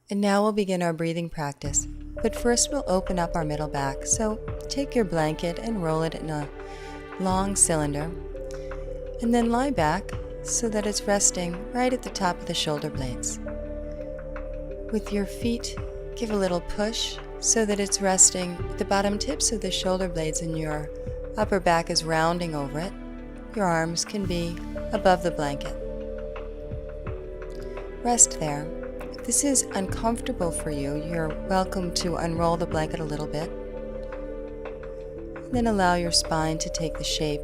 And now we'll begin our breathing practice. But first we'll open up our middle back. So take your blanket and roll it in a long cylinder. And then lie back so that it's resting right at the top of the shoulder blades. With your feet, give a little push so that it's resting at the bottom tips of the shoulder blades and your upper back is rounding over it. Your arms can be above the blanket. Rest there. If this is uncomfortable for you, you're welcome to unroll the blanket a little bit. And then allow your spine to take the shape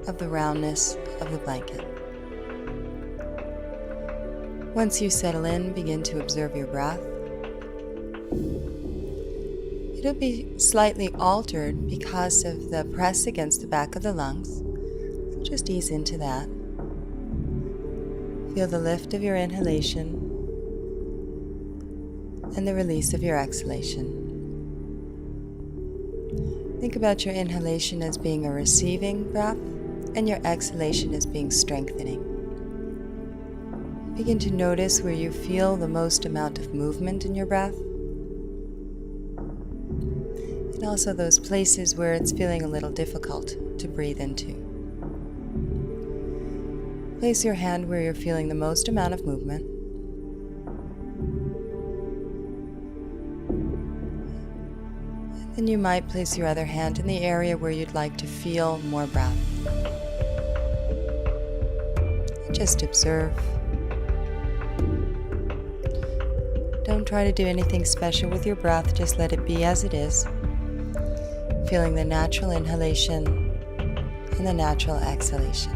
of the roundness of the blanket. Once you settle in, begin to observe your breath. It'll be slightly altered because of the press against the back of the lungs. So just ease into that. Feel the lift of your inhalation and the release of your exhalation. Think about your inhalation as being a receiving breath and your exhalation as being strengthening. Begin to notice where you feel the most amount of movement in your breath, and also those places where it's feeling a little difficult to breathe into. Place your hand where you're feeling the most amount of movement. Then you might place your other hand in the area where you'd like to feel more breath. Just observe. Don't try to do anything special with your breath, just let it be as it is. Feeling the natural inhalation and the natural exhalation.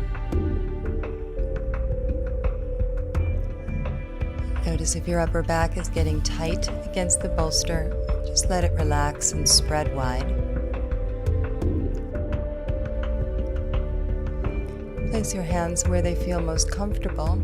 Notice if your upper back is getting tight against the bolster, just let it relax and spread wide. Place your hands where they feel most comfortable.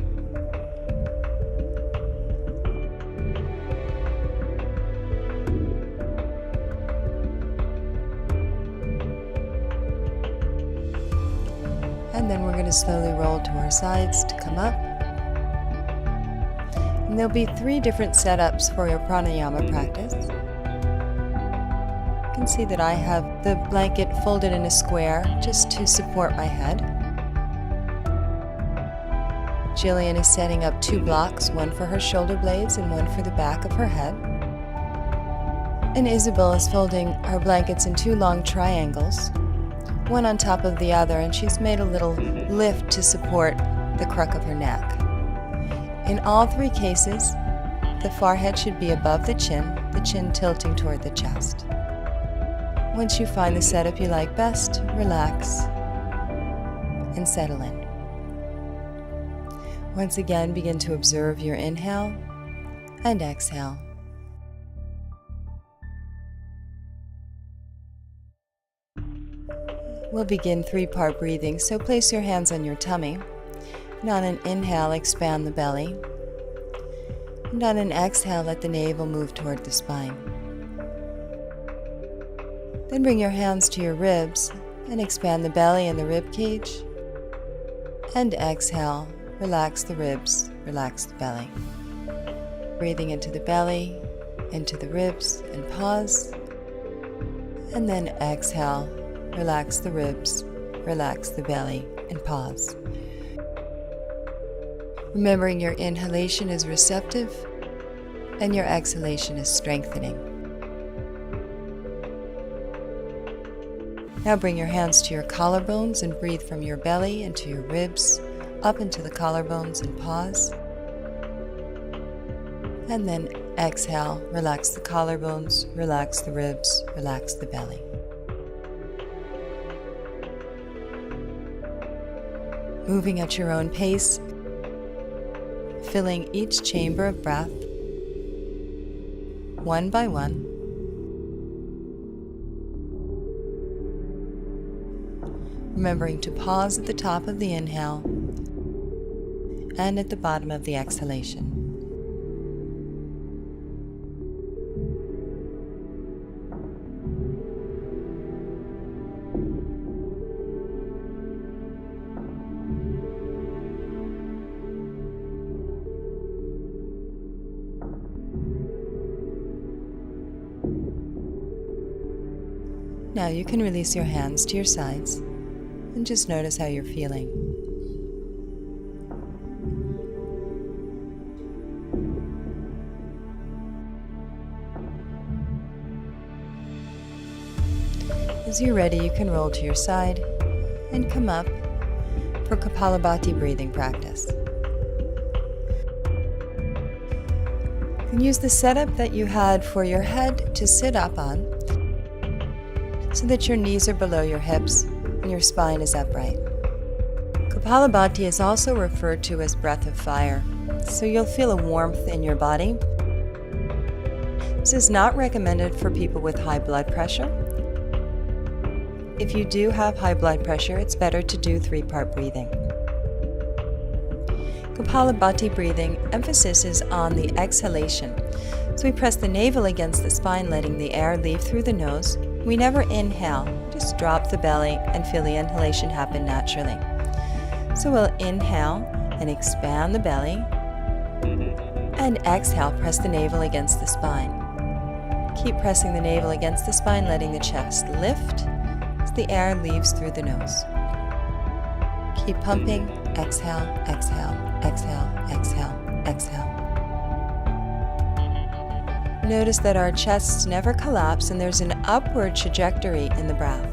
And then we're going to slowly roll to our sides to come up. And there'll be 3 different setups for your pranayama practice. You can see that I have the blanket folded in a square just to support my head. Jillian is setting up 2 blocks, one for her shoulder blades and one for the back of her head. And Isabel is folding her blankets in 2 long triangles, one on top of the other, and she's made a little lift to support the crook of her neck. In all 3 cases, the forehead should be above the chin tilting toward the chest. Once you find the setup you like best, relax and settle in. Once again, begin to observe your inhale and exhale. We'll begin 3-part breathing, so place your hands on your tummy. And on an inhale, expand the belly. And on an exhale, let the navel move toward the spine. Then bring your hands to your ribs and expand the belly and the rib cage. And exhale, relax the ribs, relax the belly. Breathing into the belly, into the ribs, and pause. And then exhale, relax the ribs, relax the belly, and pause. Remembering your inhalation is receptive and your exhalation is strengthening. Now bring your hands to your collarbones and breathe from your belly into your ribs, up into the collarbones, and pause. And then exhale, relax the collarbones, relax the ribs, relax the belly. Moving at your own pace, filling each chamber of breath, one by one. Remembering to pause at the top of the inhale and at the bottom of the exhalation. Now you can release your hands to your sides and just notice how you're feeling. As you're ready, you can roll to your side and come up for Kapalabhati breathing practice. You can use the setup that you had for your head to sit up on so that your knees are below your hips and your spine is upright. Kapalabhati is also referred to as breath of fire, so you'll feel a warmth in your body. This is not recommended for people with high blood pressure. If you do have high blood pressure, it's better to do 3-part breathing. Kapalabhati breathing emphasis is on the exhalation. So we press the navel against the spine, letting the air leave through the nose. We never inhale, just drop the belly and feel the inhalation happen naturally. So we'll inhale and expand the belly, and exhale, press the navel against the spine. Keep pressing the navel against the spine, letting the chest lift as the air leaves through the nose. Keep pumping. Exhale, exhale, exhale, exhale, exhale. Notice that our chests never collapse and there's an upward trajectory in the breath.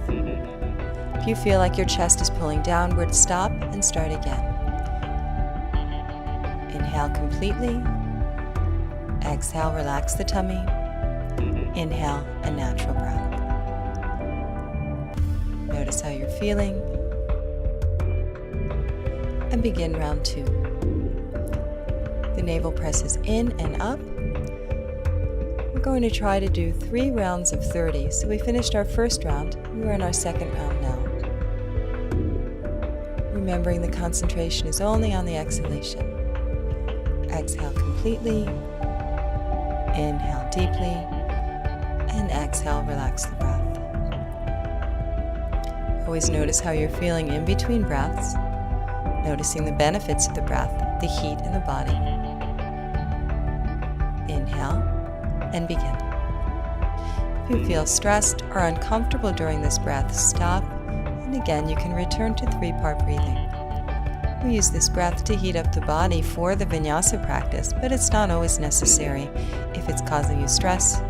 If you feel like your chest is pulling downward, stop and start again. Inhale completely. Exhale, relax the tummy. Inhale, a natural breath. Notice how you're feeling. And begin round 2. The navel presses in and up. We're going to try to do 3 rounds of 30. So we finished our first round. We're in our second round now. Remembering the concentration is only on the exhalation. Exhale completely. Inhale deeply. And exhale, relax the breath. Always notice how you're feeling in between breaths. Noticing the benefits of the breath, the heat in the body. Inhale and begin. If you feel stressed or uncomfortable during this breath, stop, and again you can return to 3-part breathing. We use this breath to heat up the body for the vinyasa practice, but it's not always necessary if it's causing you stress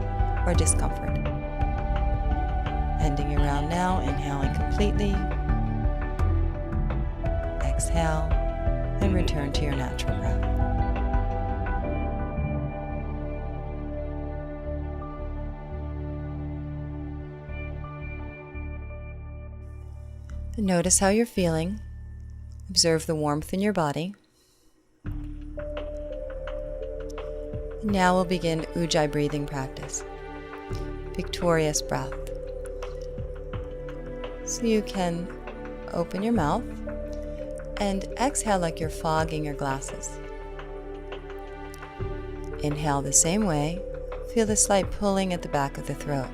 or discomfort. Ending your round now, inhaling completely. Exhale and return to your natural breath. And notice how you're feeling. Observe the warmth in your body. Now we'll begin Ujjayi breathing practice. Victorious breath. So you can open your mouth and exhale like you're fogging your glasses. Inhale the same way. Feel the slight pulling at the back of the throat.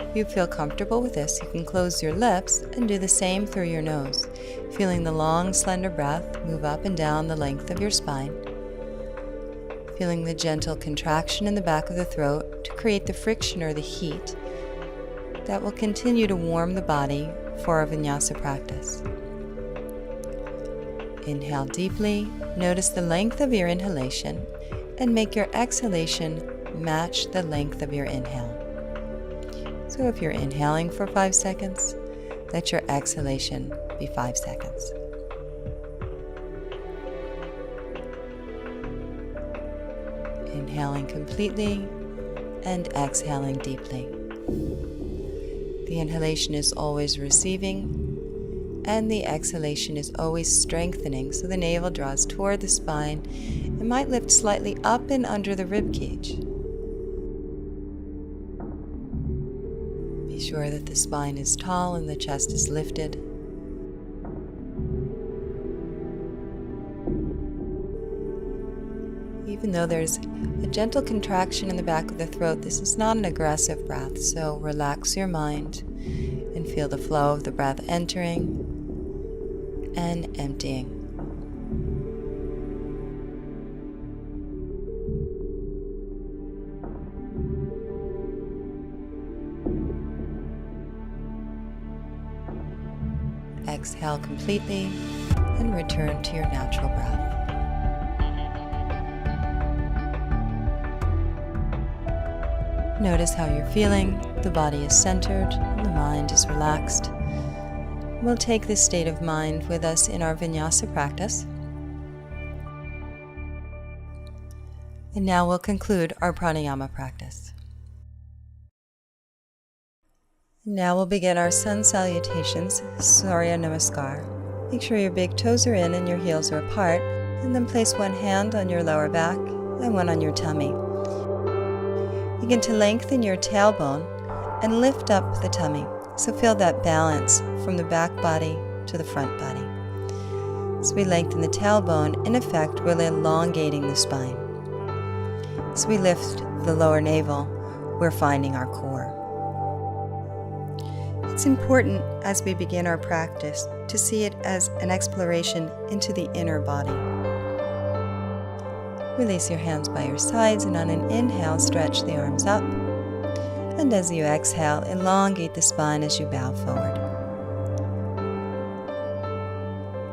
If you feel comfortable with this, you can close your lips and do the same through your nose, feeling the long, slender breath move up and down the length of your spine, feeling the gentle contraction in the back of the throat to create the friction or the heat that will continue to warm the body for our vinyasa practice. Inhale deeply, notice the length of your inhalation, and make your exhalation match the length of your inhale. So if you're inhaling for 5 seconds, let your exhalation be 5 seconds. Inhaling completely and exhaling deeply. The inhalation is always receiving, and the exhalation is always strengthening, so the navel draws toward the spine and might lift slightly up and under the rib cage. Be sure that the spine is tall and the chest is lifted. Even though there's a gentle contraction in the back of the throat, this is not an aggressive breath, so relax your mind and feel the flow of the breath entering and emptying. exhale completely and return to your natural breath. Notice how you're feeling. The body is centered, and the mind is relaxed. We'll take this state of mind with us in our vinyasa practice. And now we'll conclude our pranayama practice. Now we'll begin our sun salutations, Surya Namaskar. Make sure your big toes are in and your heels are apart, and then place one hand on your lower back and one on your tummy. Begin to lengthen your tailbone and lift up the tummy. So feel that balance from the back body to the front body. As we lengthen the tailbone, in effect, we're elongating the spine. As we lift the lower navel, we're finding our core. It's important as we begin our practice to see it as an exploration into the inner body. Release your hands by your sides, and on an inhale, stretch the arms up. And as you exhale, elongate the spine as you bow forward.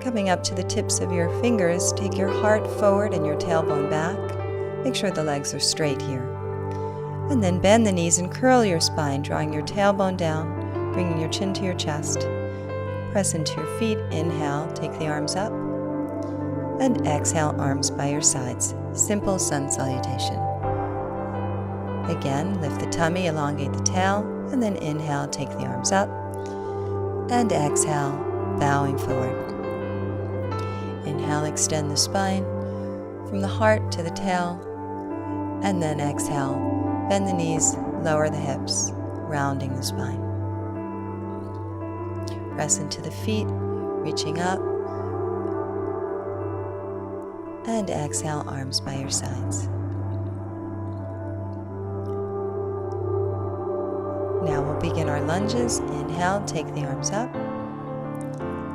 Coming up to the tips of your fingers, take your heart forward and your tailbone back. Make sure the legs are straight here. And then bend the knees and curl your spine, drawing your tailbone down, bringing your chin to your chest. Press into your feet. Inhale, take the arms up. And exhale, arms by your sides. Simple sun salutation. Again, lift the tummy, elongate the tail, and then inhale, take the arms up. And exhale, bowing forward. Inhale, extend the spine from the heart to the tail. And then exhale, bend the knees, lower the hips, rounding the spine. Press into the feet, reaching up. And exhale, arms by your sides. Now we'll begin our lunges. Inhale, take the arms up.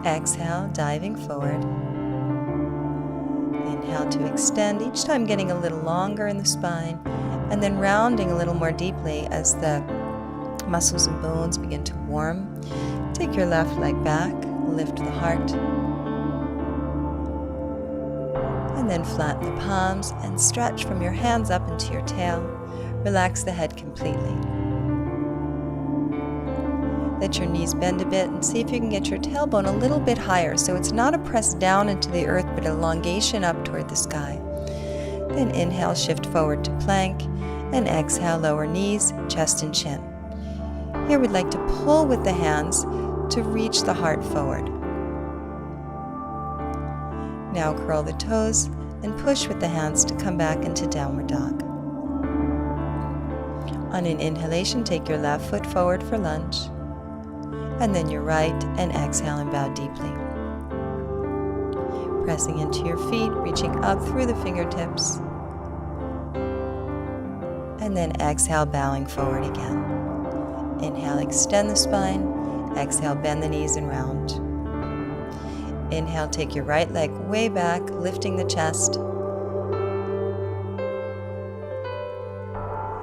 Exhale, diving forward. Inhale to extend, each time getting a little longer in the spine, and then rounding a little more deeply as the muscles and bones begin to warm. Take your left leg back, lift the heart, and then flatten the palms and stretch from your hands up into your tail. Relax the head completely. Let your knees bend a bit and see if you can get your tailbone a little bit higher, so it's not a press down into the earth but elongation up toward the sky. Then inhale, shift forward to plank, and exhale, lower knees, chest and chin. Here we'd like to pull with the hands to reach the heart forward. Now curl the toes and push with the hands to come back into downward dog. On an inhalation, take your left foot forward for lunge, and then your right, and exhale and bow deeply. Pressing into your feet, reaching up through the fingertips, and then exhale, bowing forward again. Inhale, extend the spine. Exhale, bend the knees and round. Inhale, take your right leg way back, lifting the chest.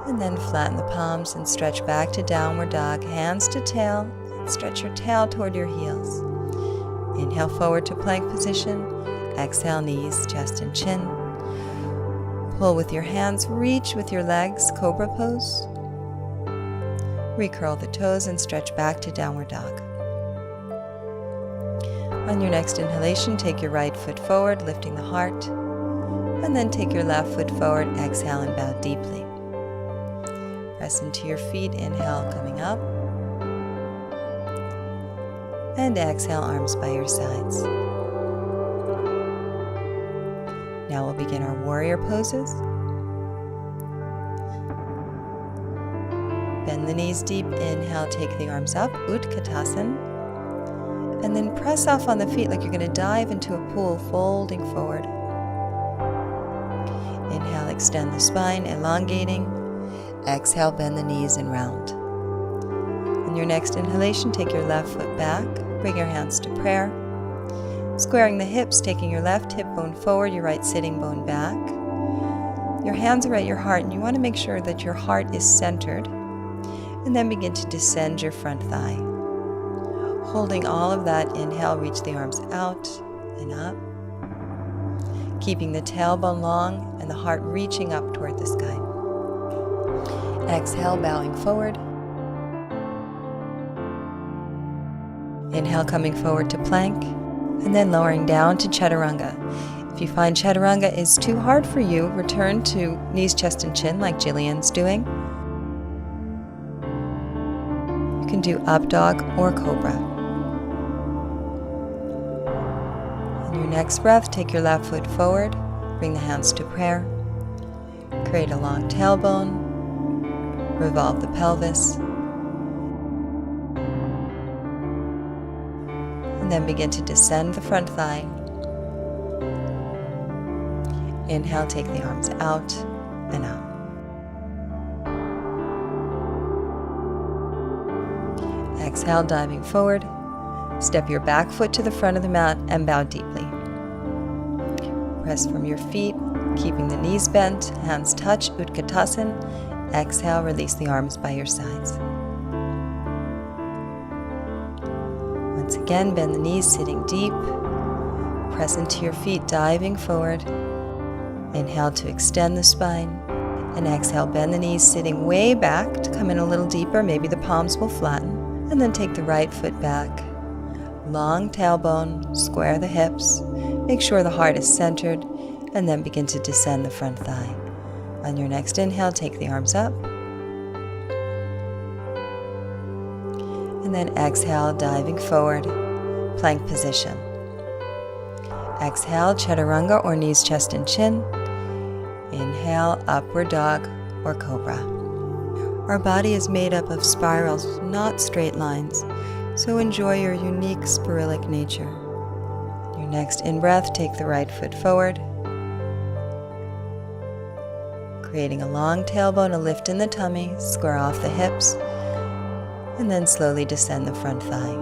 And then flatten the palms and stretch back to downward dog, hands to tail, and stretch your tail toward your heels. Inhale, forward to plank position. Exhale, knees, chest and chin. Pull with your hands, reach with your legs, cobra pose. Recurl the toes and stretch back to downward dog. On your next inhalation, take your right foot forward, lifting the heart, and then take your left foot forward, exhale and bow deeply. Press into your feet, inhale, coming up, and exhale, arms by your sides. Now we'll begin our warrior poses. Bend the knees deep, inhale, take the arms up, Utkatasana, and then press off on the feet like you're going to dive into a pool, folding forward. Inhale, extend the spine, elongating. Exhale, bend the knees and round. On your next inhalation, take your left foot back, bring your hands to prayer. Squaring the hips, taking your left hip bone forward, your right sitting bone back. Your hands are at your heart, and you want to make sure that your heart is centered. And then begin to descend your front thigh. Holding all of that, inhale, reach the arms out and up. Keeping the tailbone long and the heart reaching up toward the sky. Exhale, bowing forward. Inhale, coming forward to plank, and then lowering down to chaturanga. If you find chaturanga is too hard for you, return to knees, chest, and chin like Jillian's doing. You can do up dog or cobra. On your next breath, take your left foot forward, bring the hands to prayer. Create a long tailbone, revolve the pelvis, and then begin to descend the front thigh. Inhale, take the arms out and out. Exhale, diving forward. Step your back foot to the front of the mat and bow deeply. Press from your feet, keeping the knees bent, hands touch, Utkatasana. Exhale, release the arms by your sides. Once again, bend the knees, sitting deep. Press into your feet, diving forward. Inhale to extend the spine. And exhale, bend the knees, sitting way back to come in a little deeper. Maybe the palms will flatten. And then take the right foot back. Long tailbone, square the hips. Make sure the heart is centered. And then begin to descend the front thigh. On your next inhale, take the arms up. And then exhale, diving forward, plank position. Exhale, chaturanga or knees, chest, and chin. Inhale, upward dog or cobra. Our body is made up of spirals, not straight lines, so enjoy your unique spiralic nature. Your next in-breath, take the right foot forward, creating a long tailbone, a lift in the tummy, square off the hips, and then slowly descend the front thigh.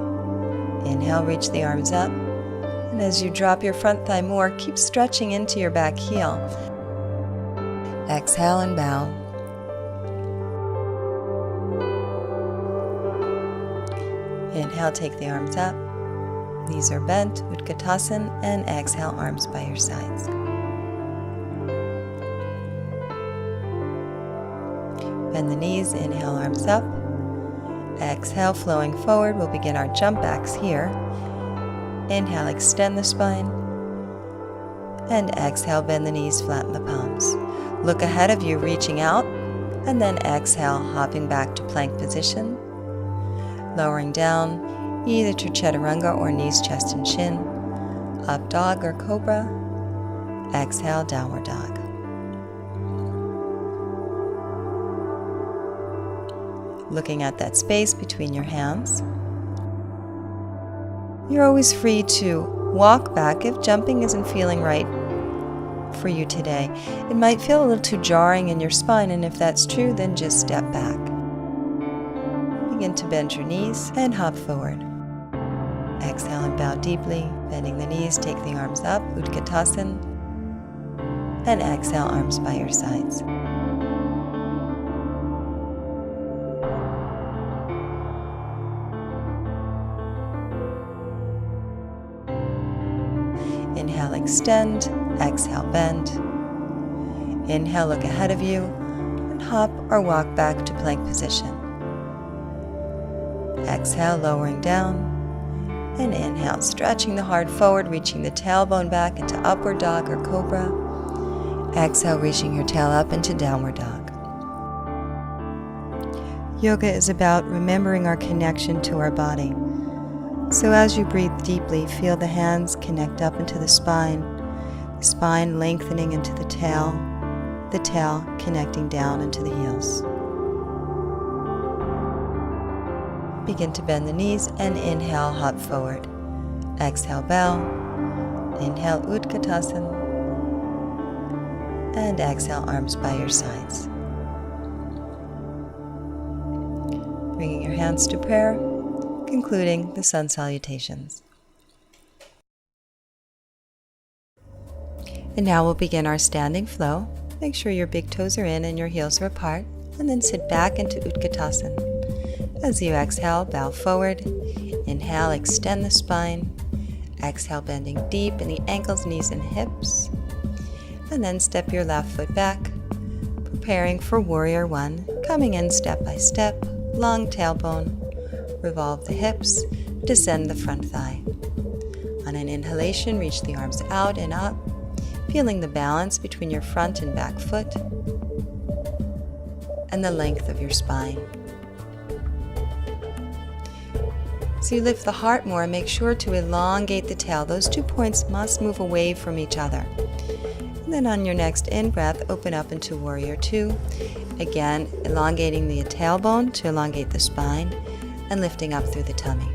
Inhale, reach the arms up, and as you drop your front thigh more, keep stretching into your back heel. Exhale and bow. Inhale, take the arms up, knees are bent, Utkatasana, and exhale, arms by your sides. Bend the knees, inhale, arms up. Exhale, flowing forward, we'll begin our jump backs here. Inhale, extend the spine. And exhale, bend the knees, flatten the palms. Look ahead of you, reaching out. And then exhale, hopping back to plank position. Lowering down, either to chaturanga or knees, chest, and chin. Up dog or cobra. Exhale, downward dog. Looking at that space between your hands. You're always free to walk back if jumping isn't feeling right for you today. It might feel a little too jarring in your spine, and if that's true, then just step back. Begin to bend your knees and hop forward. Exhale and bow deeply, bending the knees, take the arms up, Utkatasana, and exhale, arms by your sides. Inhale, extend. Exhale, bend. Inhale, look ahead of you and hop or walk back to plank position. Exhale, lowering down. And inhale, stretching the heart forward, reaching the tailbone back into upward dog or cobra. Exhale, reaching your tail up into downward dog. Yoga is about remembering our connection to our body. So as you breathe deeply, feel the hands connect up into the spine lengthening into the tail connecting down into the heels. Begin to bend the knees and inhale, hop forward. Exhale, bow. Inhale, Utkatasana. And exhale, arms by your sides. Bringing your hands to prayer, concluding the sun salutations. And now we'll begin our standing flow. Make sure your big toes are in and your heels are apart, and then sit back into Utkatasana. As you exhale, bow forward. Inhale, extend the spine. Exhale, bending deep in the ankles, knees, and hips. And then step your left foot back, preparing for Warrior One, coming in step by step, long tailbone, revolve the hips, descend the front thigh. On an inhalation, reach the arms out and up, feeling the balance between your front and back foot and the length of your spine. As you lift the heart more, make sure to elongate the tail. Those 2 points must move away from each other. And then on your next in-breath, open up into Warrior Two. Again, elongating the tailbone to elongate the spine and lifting up through the tummy.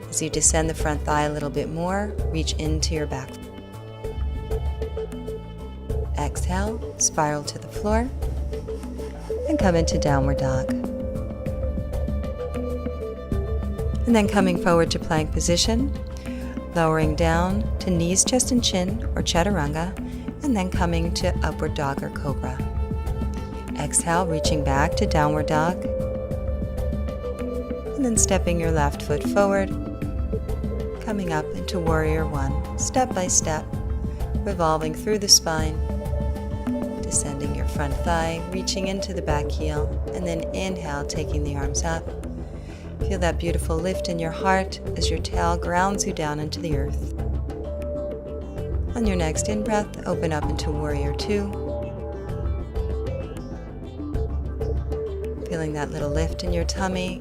As you descend the front thigh a little bit more, reach into your back. Exhale, spiral to the floor, and come into Downward Dog. And then coming forward to plank position, lowering down to knees, chest, and chin, or chaturanga, and then coming to Upward Dog or Cobra. Exhale, reaching back to Downward Dog, and then stepping your left foot forward, coming up into Warrior One, step by step, revolving through the spine, descending your front thigh, reaching into the back heel, and then inhale, taking the arms up. Feel that beautiful lift in your heart as your tail grounds you down into the earth. On your next in-breath, open up into Warrior Two. Feeling that little lift in your tummy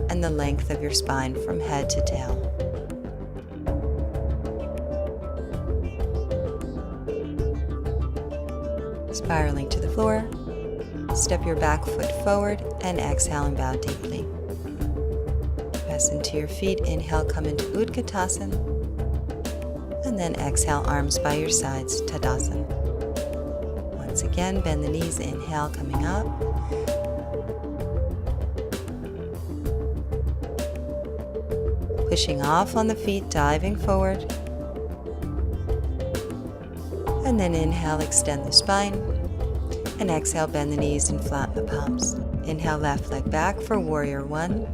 and the length of your spine from head to tail. Spiraling to the floor, step your back foot forward and exhale and bow deeply. Press into your feet, inhale, come into Utkatasana, and then exhale, arms by your sides, Tadasana. Once again, bend the knees, inhale, coming up. Pushing off on the feet, diving forward. And then inhale, extend the spine. And exhale, bend the knees and flatten the palms. Inhale, left leg back for Warrior One.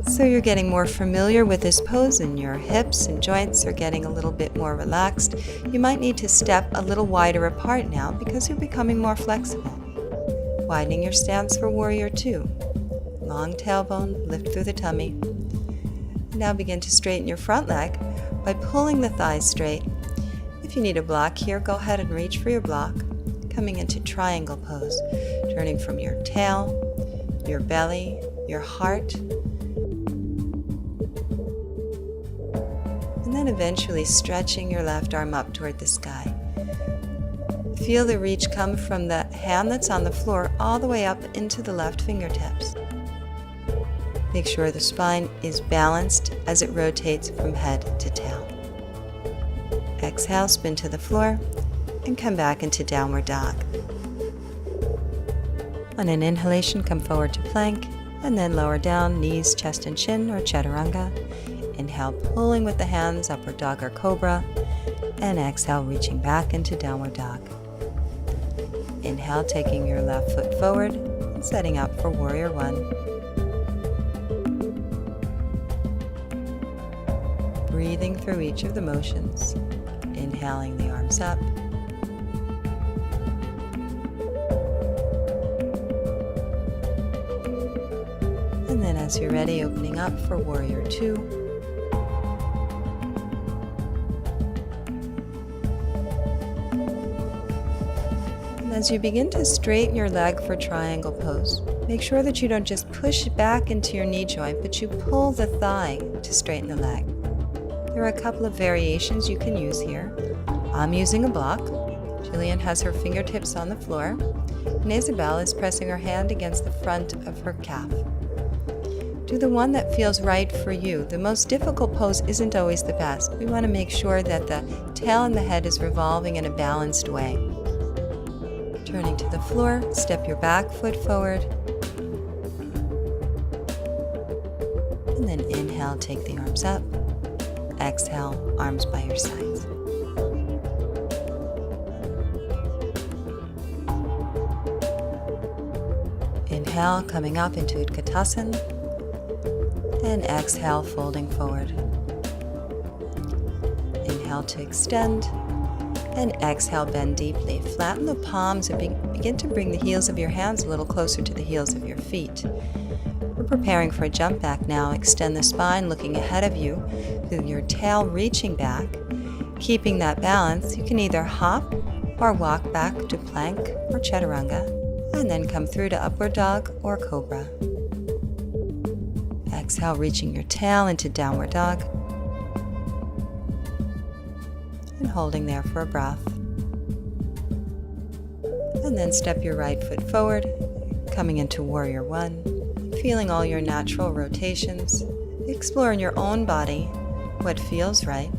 So you're getting more familiar with this pose and your hips and joints are getting a little bit more relaxed. You might need to step a little wider apart now because you're becoming more flexible. Widening your stance for Warrior Two. Long tailbone, lift through the tummy. Now begin to straighten your front leg by pulling the thighs straight. If you need a block here, go ahead and reach for your block. Coming into triangle pose, turning from your tail, your belly, your heart, and then eventually stretching your left arm up toward the sky. Feel the reach come from the hand that's on the floor all the way up into the left fingertips. Make sure the spine is balanced as it rotates from head to tail. Exhale, spin to the floor, and come back into Downward Dog. On an inhalation, come forward to plank, and then lower down, knees, chest, and chin, or chaturanga. Inhale, pulling with the hands, Upward Dog or Cobra, and exhale, reaching back into Downward Dog. Inhale, taking your left foot forward, and setting up for Warrior One. Breathing through each of the motions, inhaling the arms up, and then as you're ready, opening up for Warrior Two. And as you begin to straighten your leg for triangle pose, make sure that you don't just push back into your knee joint, but you pull the thigh to straighten the leg. There are a couple of variations you can use here. I'm using a block. Jillian has her fingertips on the floor, and Isabel is pressing her hand against the front of her calf. Do the one that feels right for you. The most difficult pose isn't always the best. We want to make sure that the tail and the head is revolving in a balanced way. Turning to the floor, step your back foot forward, and then inhale, take the arms up. Exhale, arms by your sides. Inhale, coming up into Utkatasana. And exhale, folding forward. Inhale to extend. And exhale, bend deeply. Flatten the palms and begin to bring the heels of your hands a little closer to the heels of your feet. We're preparing for a jump back now. Extend the spine, looking ahead of you, with your tail reaching back. Keeping that balance, you can either hop or walk back to plank or chaturanga, and then come through to upward dog or cobra. Exhale, reaching your tail into downward dog. And holding there for a breath. And then step your right foot forward, coming into warrior one, feeling all your natural rotations, explore in your own body what feels right,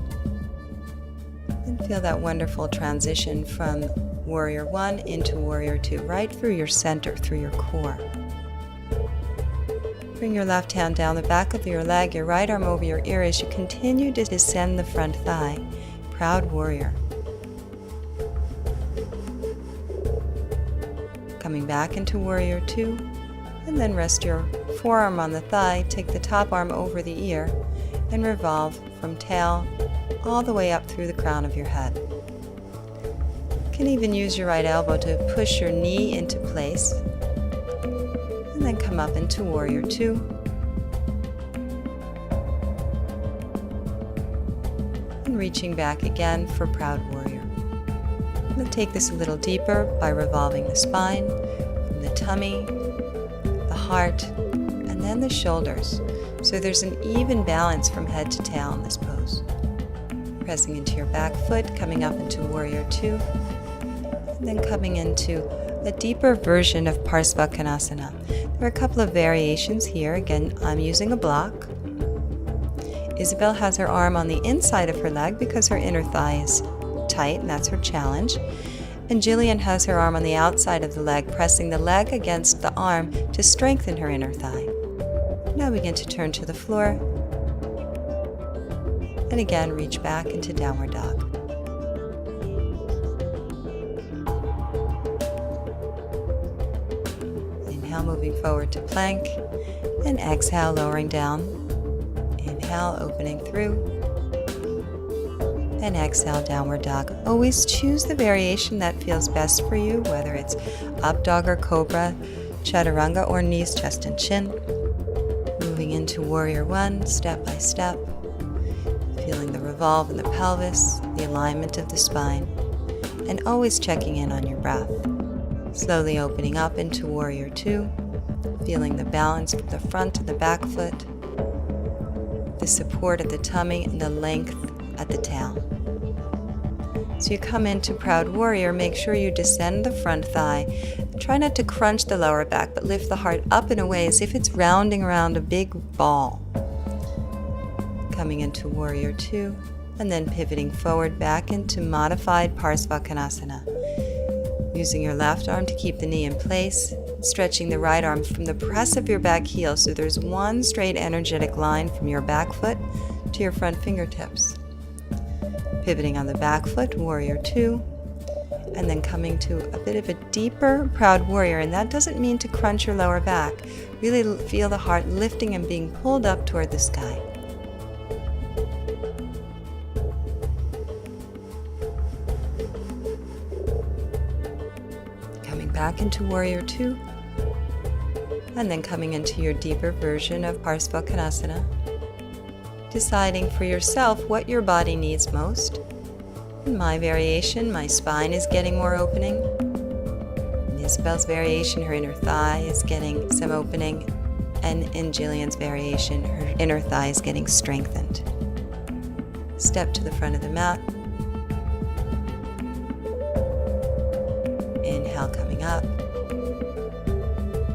and feel that wonderful transition from warrior one into warrior two, right through your center, through your core. Bring your left hand down the back of your leg, your right arm over your ear as you continue to descend the front thigh. Proud warrior. Coming back into warrior two, and then rest your forearm on the thigh, take the top arm over the ear, and revolve from tail all the way up through the crown of your head. You can even use your right elbow to push your knee into place, and then come up into warrior two. Reaching back again for proud warrior. I'm going to take this a little deeper by revolving the spine, from the tummy, the heart, and then the shoulders. So there's an even balance from head to tail in this pose. Pressing into your back foot, coming up into warrior two, and then coming into a deeper version of Parsva Konasana. There are a couple of variations here. Again, I'm using a block. Isabel has her arm on the inside of her leg because her inner thigh is tight, and that's her challenge. And Jillian has her arm on the outside of the leg, pressing the leg against the arm to strengthen her inner thigh. Now begin to turn to the floor. And again, reach back into downward dog. Inhale, moving forward to plank. And exhale, lowering down. Inhale, opening through, and exhale, downward dog. Always choose the variation that feels best for you, whether it's up dog or cobra, chaturanga, or knees, chest, and chin. Moving into warrior one, step by step, feeling the revolve in the pelvis, the alignment of the spine, and always checking in on your breath. Slowly opening up into warrior two, feeling the balance from the front to the back foot, the support at the tummy, and the length at the tail. So you come into proud warrior, make sure you descend the front thigh. Try not to crunch the lower back, but lift the heart up and away as if it's rounding around a big ball. Coming into warrior two, and then pivoting forward back into modified Parsva Konasana. Using your left arm to keep the knee in place, stretching the right arm from the press of your back heel so there's one straight energetic line from your back foot to your front fingertips. Pivoting on the back foot, warrior two, and then coming to a bit of a deeper proud warrior, and that doesn't mean to crunch your lower back. Really feel the heart lifting and being pulled up toward the sky. Coming back into warrior two, and then coming into your deeper version of Parsva Konasana, deciding for yourself what your body needs most. In my variation, my spine is getting more opening. In Isabel's variation, her inner thigh is getting some opening. And in Jillian's variation, her inner thigh is getting strengthened. Step to the front of the mat. Inhale, coming up.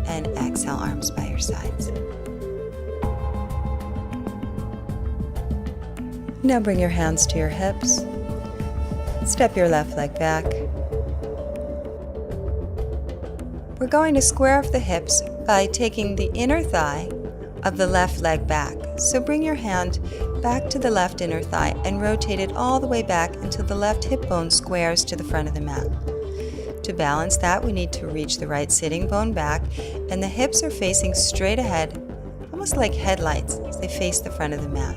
And exhale, arms by your sides. Now bring your hands to your hips. Step your left leg back. We're going to square off the hips by taking the inner thigh of the left leg back. So bring your hand back to the left inner thigh and rotate it all the way back until the left hip bone squares to the front of the mat. To balance that, we need to reach the right sitting bone back, and the hips are facing straight ahead, almost almost like headlights as they face the front of the mat.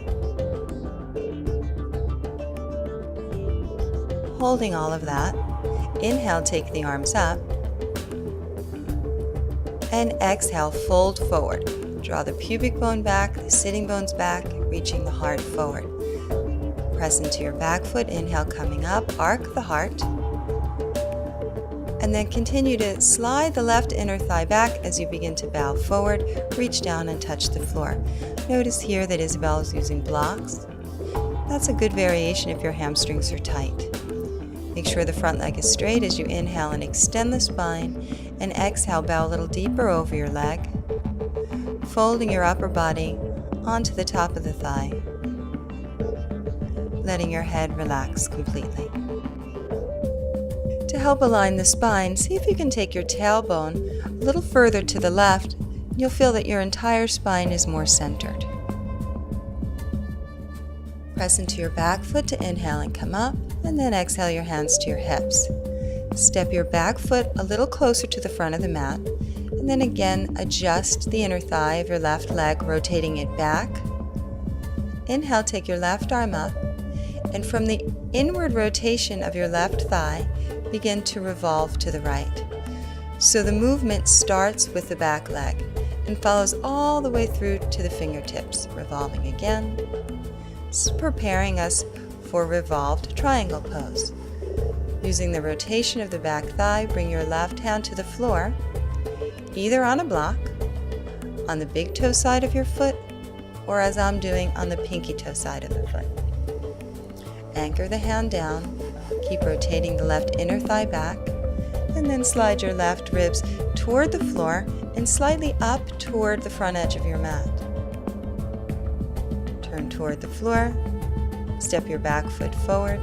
Holding all of that, inhale, take the arms up, and exhale, fold forward. Draw the pubic bone back, the sitting bones back, reaching the heart forward. Press into your back foot, inhale, coming up, arc the heart, and then continue to slide the left inner thigh back as you begin to bow forward, reach down and touch the floor. Notice here that Isabel is using blocks. That's a good variation if your hamstrings are tight. Make sure the front leg is straight as you inhale and extend the spine, and exhale, bow a little deeper over your leg, folding your upper body onto the top of the thigh, letting your head relax completely. To help align the spine, see if you can take your tailbone a little further to the left. You'll feel that your entire spine is more centered. Press into your back foot to inhale and come up, and then exhale your hands to your hips. Step your back foot a little closer to the front of the mat, and then again adjust the inner thigh of your left leg, rotating it back. Inhale, take your left arm up, and from the inward rotation of your left thigh, begin to revolve to the right. So the movement starts with the back leg and follows all the way through to the fingertips, revolving again, preparing us for revolved triangle pose. Using the rotation of the back thigh, bring your left hand to the floor, either on a block, on the big toe side of your foot, or as I'm doing, on the pinky toe side of the foot. Anchor the hand down, keep rotating the left inner thigh back, and then slide your left ribs toward the floor and slightly up toward the front edge of your mat. Turn toward the floor, step your back foot forward,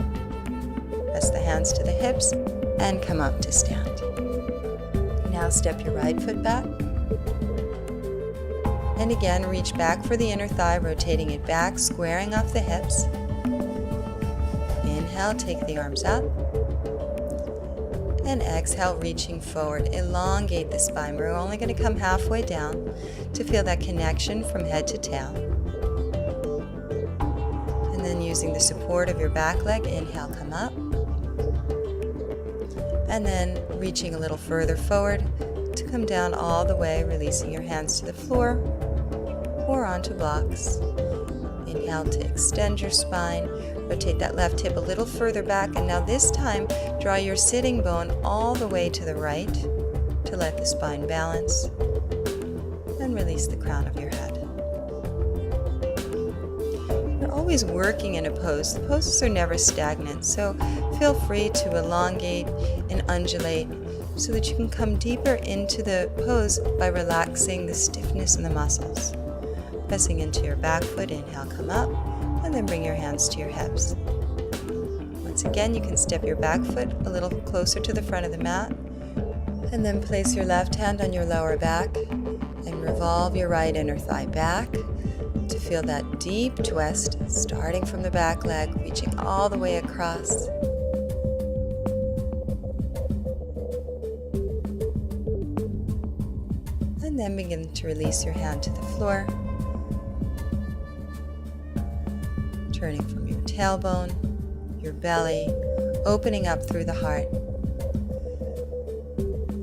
press the hands to the hips, and come up to stand. Now step your right foot back, and again reach back for the inner thigh, rotating it back, squaring off the hips. Inhale, take the arms up, and exhale, reaching forward. Elongate the spine. We're only going to come halfway down to feel that connection from head to tail. And then using the support of your back leg, inhale, come up, and then reaching a little further forward to come down all the way, releasing your hands to the floor or onto blocks. Inhale to extend your spine. Rotate that left hip a little further back, and now this time draw your sitting bone all the way to the right to let the spine balance, and release the crown of your head. You're always working in a pose. The poses are never stagnant, so feel free to elongate and undulate so that you can come deeper into the pose by relaxing the stiffness in the muscles. Pressing into your back foot, inhale, come up, and then bring your hands to your hips. Once again, you can step your back foot a little closer to the front of the mat, and then place your left hand on your lower back and revolve your right inner thigh back to feel that deep twist, starting from the back leg, reaching all the way across. And then begin to release your hand to the floor, turning from your tailbone, your belly, opening up through the heart,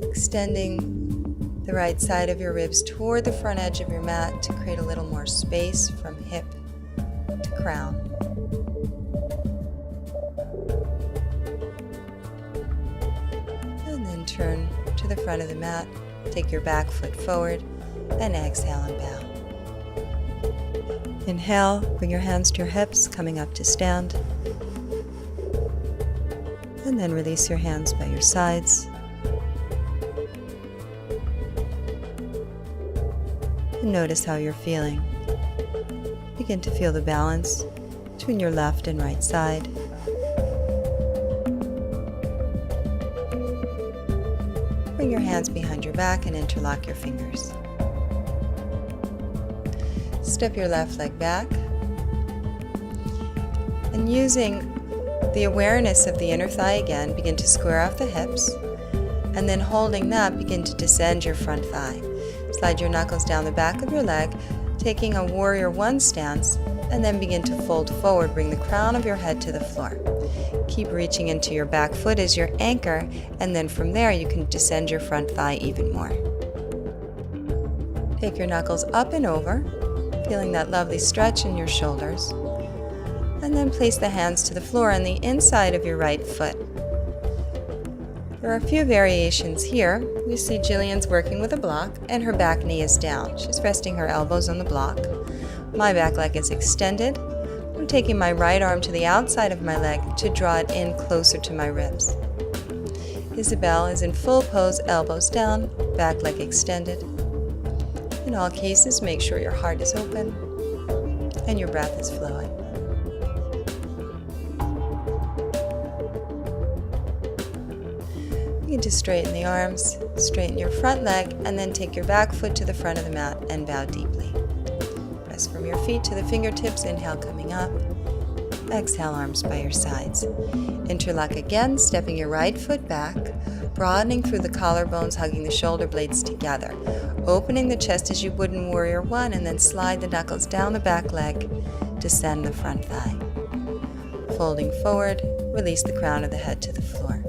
extending the right side of your ribs toward the front edge of your mat to create a little more space from hip to crown. And then turn to the front of the mat, take your back foot forward, and exhale and bow. Inhale, bring your hands to your hips, coming up to stand. And then release your hands by your sides. And notice how you're feeling. Begin to feel the balance between your left and right side. Bring your hands behind your back and interlock your fingers. Step your left leg back, and using the awareness of the inner thigh again, begin to square off the hips, and then holding that, begin to descend your front thigh. Slide your knuckles down the back of your leg, taking a warrior one stance, and then begin to fold forward. Bring the crown of your head to the floor. Keep reaching into your back foot as your anchor, and then from there you can descend your front thigh even more. Take your knuckles up and over, feeling that lovely stretch in your shoulders, and then place the hands to the floor on the inside of your right foot. There are a few variations here. You see Jillian's working with a block and her back knee is down. She's resting her elbows on the block. My back leg is extended. I'm taking my right arm to the outside of my leg to draw it in closer to my ribs. Isabel is in full pose, elbows down, back leg extended. In all cases, make sure your heart is open and your breath is flowing. Begin to straighten the arms, straighten your front leg, and then take your back foot to the front of the mat and bow deeply. Press from your feet to the fingertips, inhale coming up. Exhale, arms by your sides. Interlock again, stepping your right foot back, broadening through the collarbones, hugging the shoulder blades together. Opening the chest as you would in Warrior One, and then slide the knuckles down the back leg, descend the front thigh. Folding forward, release the crown of the head to the floor.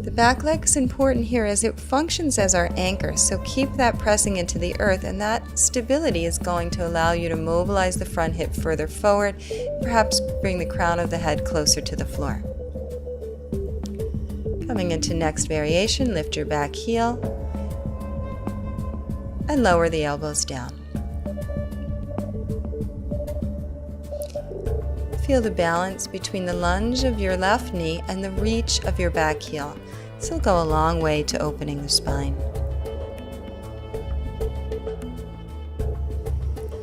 The back leg is important here as it functions as our anchor, so keep that pressing into the earth, and that stability is going to allow you to mobilize the front hip further forward, perhaps bring the crown of the head closer to the floor. Coming into next variation, lift your back heel and lower the elbows down. Feel the balance between the lunge of your left knee and the reach of your back heel. This will go a long way to opening the spine.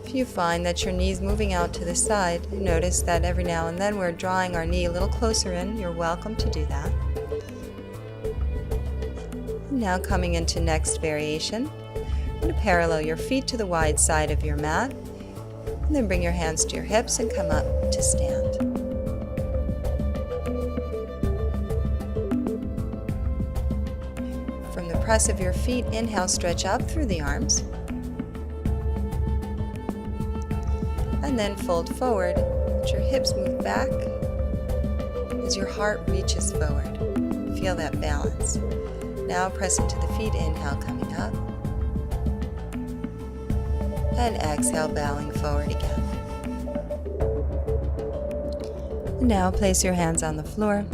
If you find that your knee's moving out to the side, notice that every now and then we're drawing our knee a little closer in. You're welcome to do that. Now coming into next variation, you're going to parallel your feet to the wide side of your mat, and then bring your hands to your hips and come up to stand. From the press of your feet, inhale, stretch up through the arms, and then fold forward. Let your hips move back as your heart reaches forward. Feel that balance. Now press into the feet, inhale coming up, and exhale bowing forward again. Now place your hands on the floor,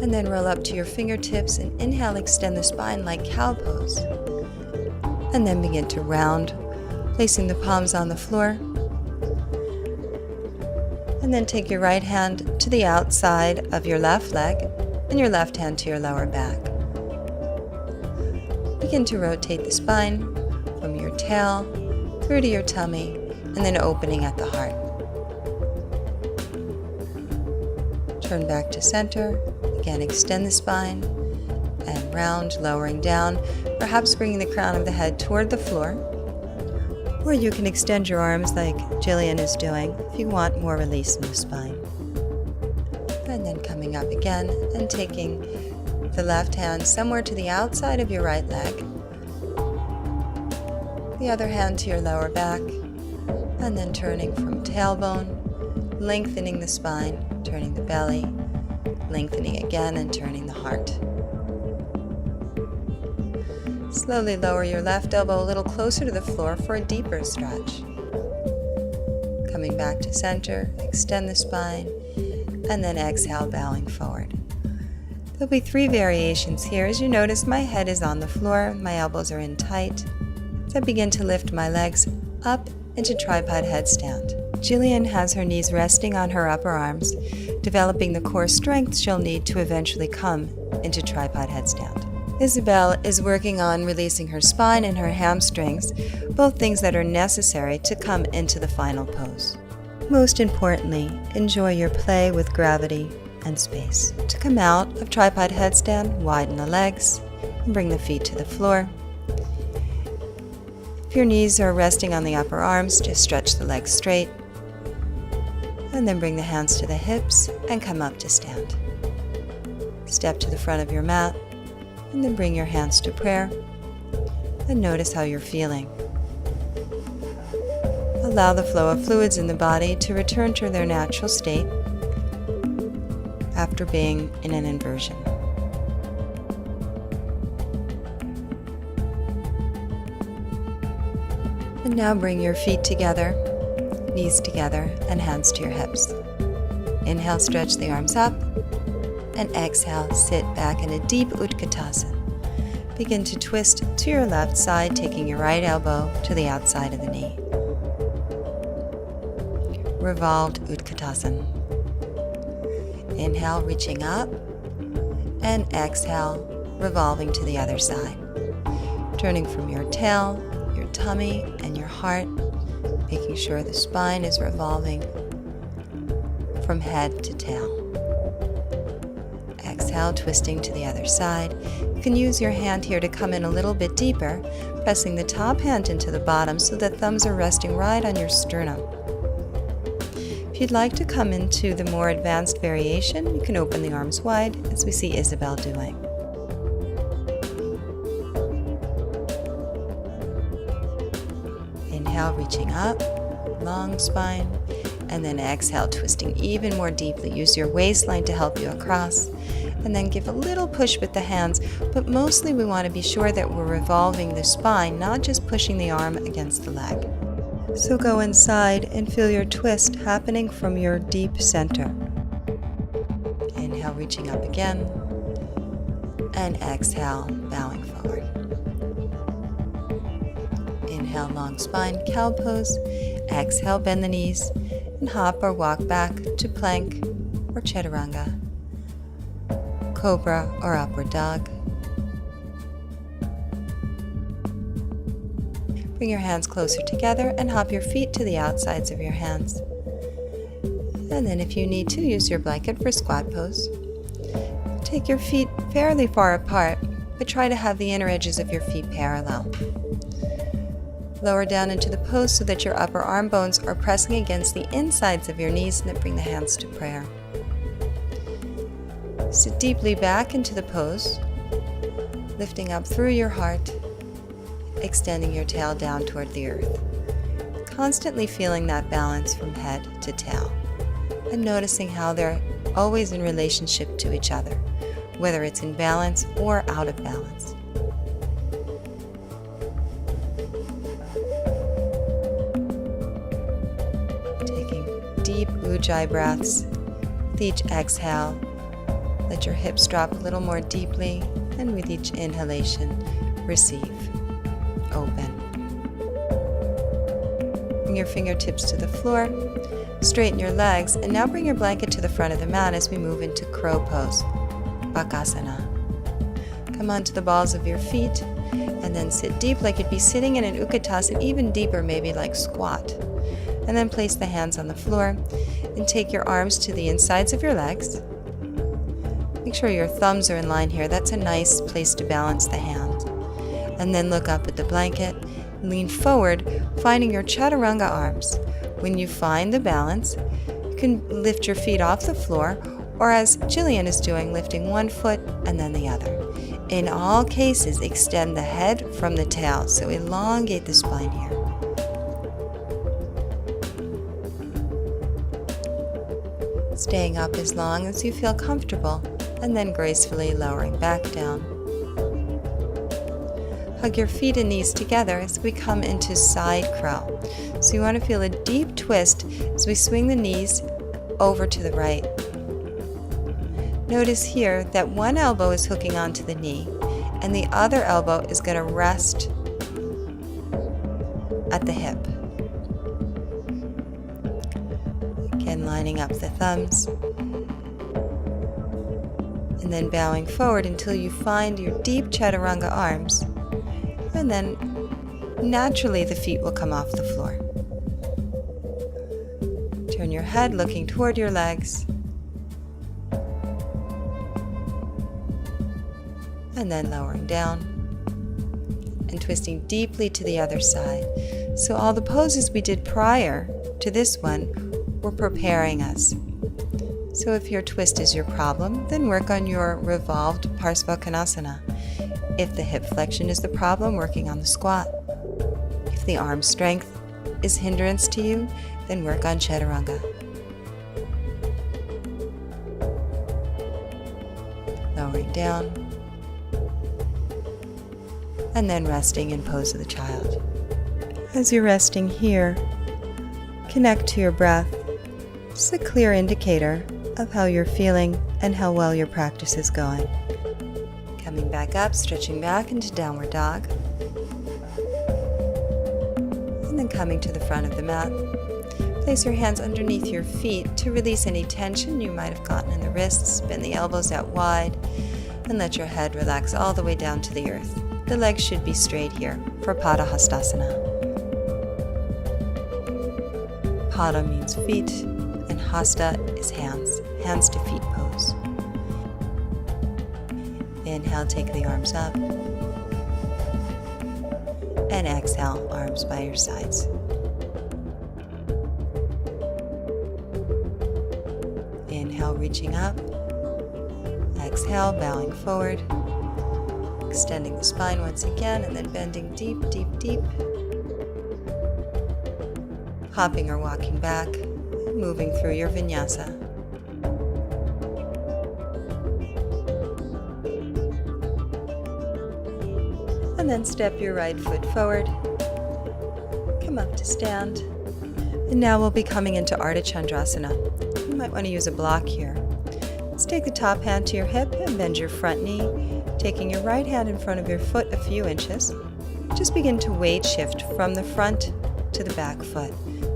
and then roll up to your fingertips and inhale, extend the spine like cow pose, and then begin to round, placing the palms on the floor, and then take your right hand to the outside of your left leg and your left hand to your lower back. Begin to rotate the spine from your tail through to your tummy, and then opening at the heart. Turn back to center. Again, extend the spine and round, lowering down, perhaps bringing the crown of the head toward the floor. Or you can extend your arms like Jillian is doing if you want more release in the spine. And then coming up again and taking the left hand somewhere to the outside of your right leg, the other hand to your lower back, and then turning from tailbone, lengthening the spine, turning the belly, lengthening again and turning the heart. Slowly lower your left elbow a little closer to the floor for a deeper stretch. Coming back to center, extend the spine, and then exhale, bowing forward. There'll be 3 variations here. As you notice, my head is on the floor, my elbows are in tight. As I begin to lift my legs up into tripod headstand. Jillian has her knees resting on her upper arms, developing the core strength she'll need to eventually come into tripod headstand. Isabel is working on releasing her spine and her hamstrings, both things that are necessary to come into the final pose. Most importantly, enjoy your play with gravity and space. To come out of tripod headstand, widen the legs and bring the feet to the floor. If your knees are resting on the upper arms, just stretch the legs straight, and then bring the hands to the hips and come up to stand. Step to the front of your mat, and then bring your hands to prayer, and notice how you're feeling. Allow the flow of fluids in the body to return to their natural state after being in an inversion. And now bring your feet together, knees together, and hands to your hips. Inhale, stretch the arms up, and exhale, sit back in a deep Utkatasana. Begin to twist to your left side, taking your right elbow to the outside of the knee. Revolved Utkatasana. Inhale, reaching up, and exhale, revolving to the other side. Turning from your tail, your tummy, and your heart, making sure the spine is revolving from head to tail. Exhale, twisting to the other side. You can use your hand here to come in a little bit deeper, pressing the top hand into the bottom so that thumbs are resting right on your sternum. If you'd like to come into the more advanced variation, you can open the arms wide, as we see Isabel doing. Inhale, reaching up, long spine, and then exhale, twisting even more deeply. Use your waistline to help you across, and then give a little push with the hands, but mostly we want to be sure that we're revolving the spine, not just pushing the arm against the leg. So go inside and feel your twist happening from your deep center. Inhale, reaching up again, and exhale, bowing forward. Inhale, long spine, cow pose. Exhale, bend the knees, and hop or walk back to plank or chaturanga, cobra or upward dog. Bring your hands closer together and hop your feet to the outsides of your hands. And then if you need to, use your blanket for squat pose. Take your feet fairly far apart, but try to have the inner edges of your feet parallel. Lower down into the pose so that your upper arm bones are pressing against the insides of your knees, and then bring the hands to prayer. Sit deeply back into the pose, lifting up through your heart, extending your tail down toward the earth. Constantly feeling that balance from head to tail, and noticing how they're always in relationship to each other, whether it's in balance or out of balance. Deep Ujjayi breaths. With each exhale, let your hips drop a little more deeply, and with each inhalation, receive. Open. Bring your fingertips to the floor, straighten your legs, and now bring your blanket to the front of the mat as we move into crow pose, Bakasana. Come onto the balls of your feet, and then sit deep like you'd be sitting in an Utkatasana, even deeper, maybe like squat. And then place the hands on the floor and take your arms to the insides of your legs. Make sure your thumbs are in line here. That's a nice place to balance the hand. And then look up at the blanket, lean forward, finding your chaturanga arms. When you find the balance, you can lift your feet off the floor, or as Jillian is doing, lifting one foot and then the other. In all cases, extend the head from the tail, so elongate the spine here. Staying up as long as you feel comfortable, and then gracefully lowering back down. Hug your feet and knees together as we come into side crow. So you want to feel a deep twist as we swing the knees over to the right. Notice here that one elbow is hooking onto the knee, and the other elbow is going to rest at the hip. Again, lining up the thumbs, and then bowing forward until you find your deep chaturanga arms, and then naturally the feet will come off the floor. Turn your head looking toward your legs, and then lowering down and twisting deeply to the other side. So all the poses we did prior to this one were preparing us. So if your twist is your problem, then work on your revolved Parsvakonasana. If the hip flexion is the problem, working on the squat. If the arm strength is hindrance to you, then work on chaturanga. Lowering down, and then resting in pose of the child. As you're resting here, connect to your breath. It's a clear indicator of how you're feeling and how well your practice is going. Coming back up, stretching back into downward dog. And then coming to the front of the mat. Place your hands underneath your feet to release any tension you might have gotten in the wrists. Bend the elbows out wide and let your head relax all the way down to the earth. The legs should be straight here for Pada Hastasana. Pada means feet, and Hasta is hands, hands to feet pose. Inhale, take the arms up, and exhale, arms by your sides. Inhale, reaching up, exhale, bowing forward, extending the spine once again, and then bending deep, deep, deep. Hopping or walking back, moving through your vinyasa. And then step your right foot forward, come up to stand, and now we'll be coming into Ardha Chandrasana. You might want to use a block here. Let's take the top hand to your hip and bend your front knee, taking your right hand in front of your foot a few inches. Just begin to weight shift from the front to the back foot,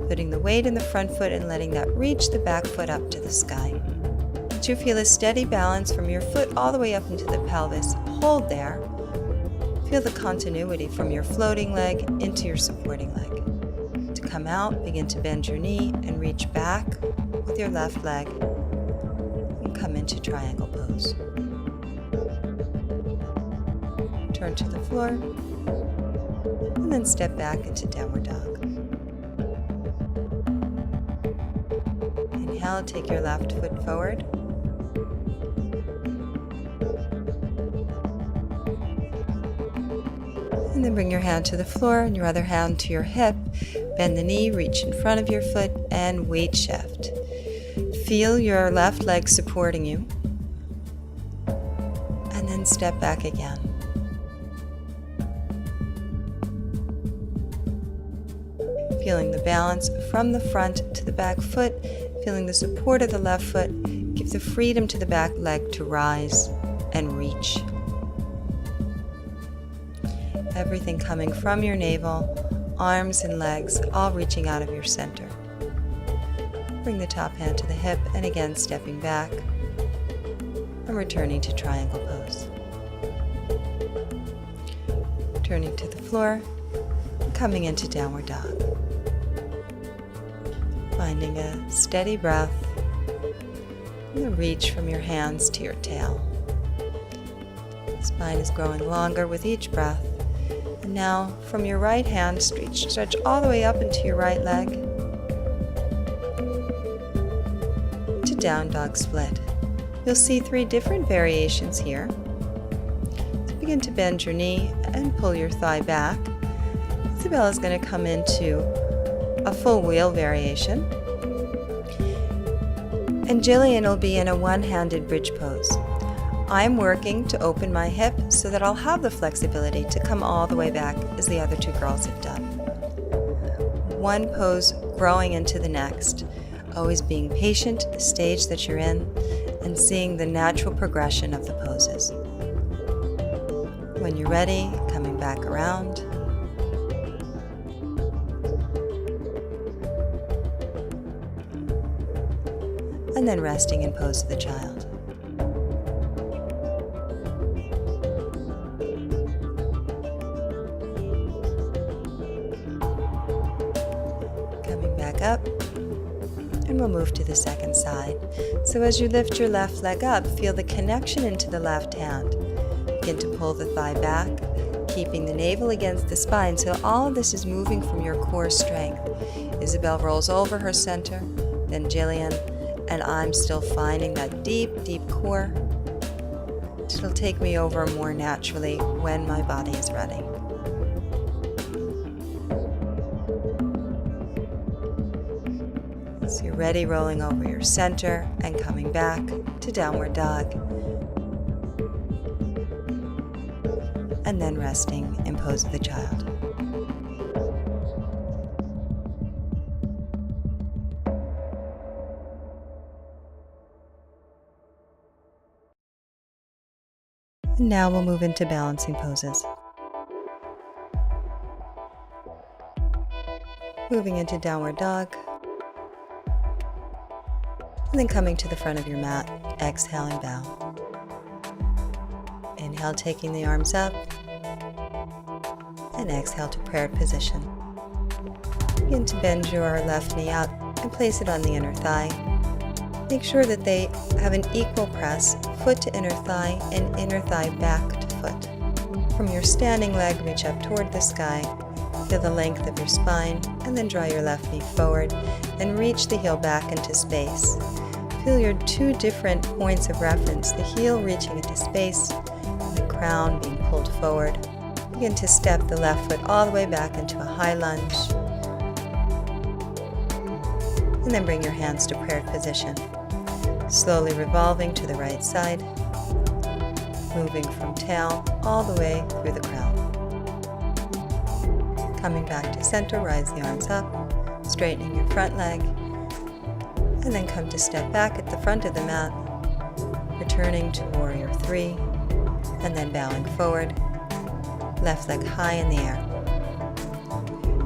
putting the weight in the front foot and letting that reach the back foot up to the sky. Once you feel a steady balance from your foot all the way up into the pelvis, hold there. Feel the continuity from your floating leg into your supporting leg. To come out, begin to bend your knee and reach back with your left leg and come into triangle pose. Turn to the floor and then step back into downward dog. Inhale, take your left foot forward. And then bring your hand to the floor and your other hand to your hip. Bend the knee, reach in front of your foot, and weight shift. Feel your left leg supporting you. And then step back again. Feeling the balance from the front to the back foot, feeling the support of the left foot, give the freedom to the back leg to rise and reach. Everything coming from your navel, arms and legs, all reaching out of your center. Bring the top hand to the hip and again stepping back and returning to triangle pose. Turning to the floor, coming into downward dog. Finding a steady breath and the reach from your hands to your tail. The spine is growing longer with each breath. And now from your right hand, stretch all the way up into your right leg to down dog split. You'll see 3 different variations here. So begin to bend your knee and pull your thigh back. Isabella is going to come into a full wheel variation. And Jillian will be in a one-handed bridge pose. I'm working to open my hip so that I'll have the flexibility to come all the way back as the other 2 girls have done. One pose growing into the next, always being patient at the stage that you're in and seeing the natural progression of the poses. When you're ready, coming back around. And then resting in pose of the child. Coming back up, and we'll move to the second side. So as you lift your left leg up, feel the connection into the left hand. Begin to pull the thigh back, keeping the navel against the spine, so all of this is moving from your core strength. Isabel rolls over her center, then Jillian, and I'm still finding that deep, deep core to It'll take me over more naturally when my body is ready. So you're ready, rolling over your center and coming back to downward dog. And then resting in pose of the child. And now we'll move into balancing poses. Moving into downward dog. And then coming to the front of your mat, exhale and bow. Inhale, taking the arms up. And exhale to prayer position. Begin to bend your left knee out and place it on the inner thigh. Make sure that they have an equal press, foot to inner thigh and inner thigh back to foot. From your standing leg, reach up toward the sky. Feel the length of your spine, and then draw your left knee forward and reach the heel back into space. Feel your two different points of reference, the heel reaching into space and the crown being pulled forward. Begin to step the left foot all the way back into a high lunge. And then bring your hands to prayer position. Slowly revolving to the right side, moving from tail all the way through the crown. Coming back to center, rise the arms up, straightening your front leg, and then come to step back at the front of the mat, returning to warrior 3, and then bowing forward, left leg high in the air.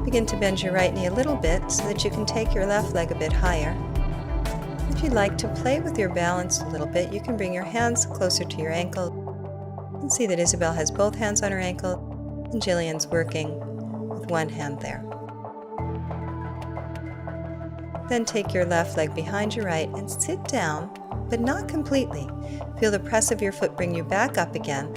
Begin to bend your right knee a little bit so that you can take your left leg a bit higher. If you'd like to play with your balance a little bit, you can bring your hands closer to your ankle. You can see that Isabel has both hands on her ankle, and Jillian's working with one hand there. Then take your left leg behind your right and sit down, but not completely. Feel the press of your foot bring you back up again,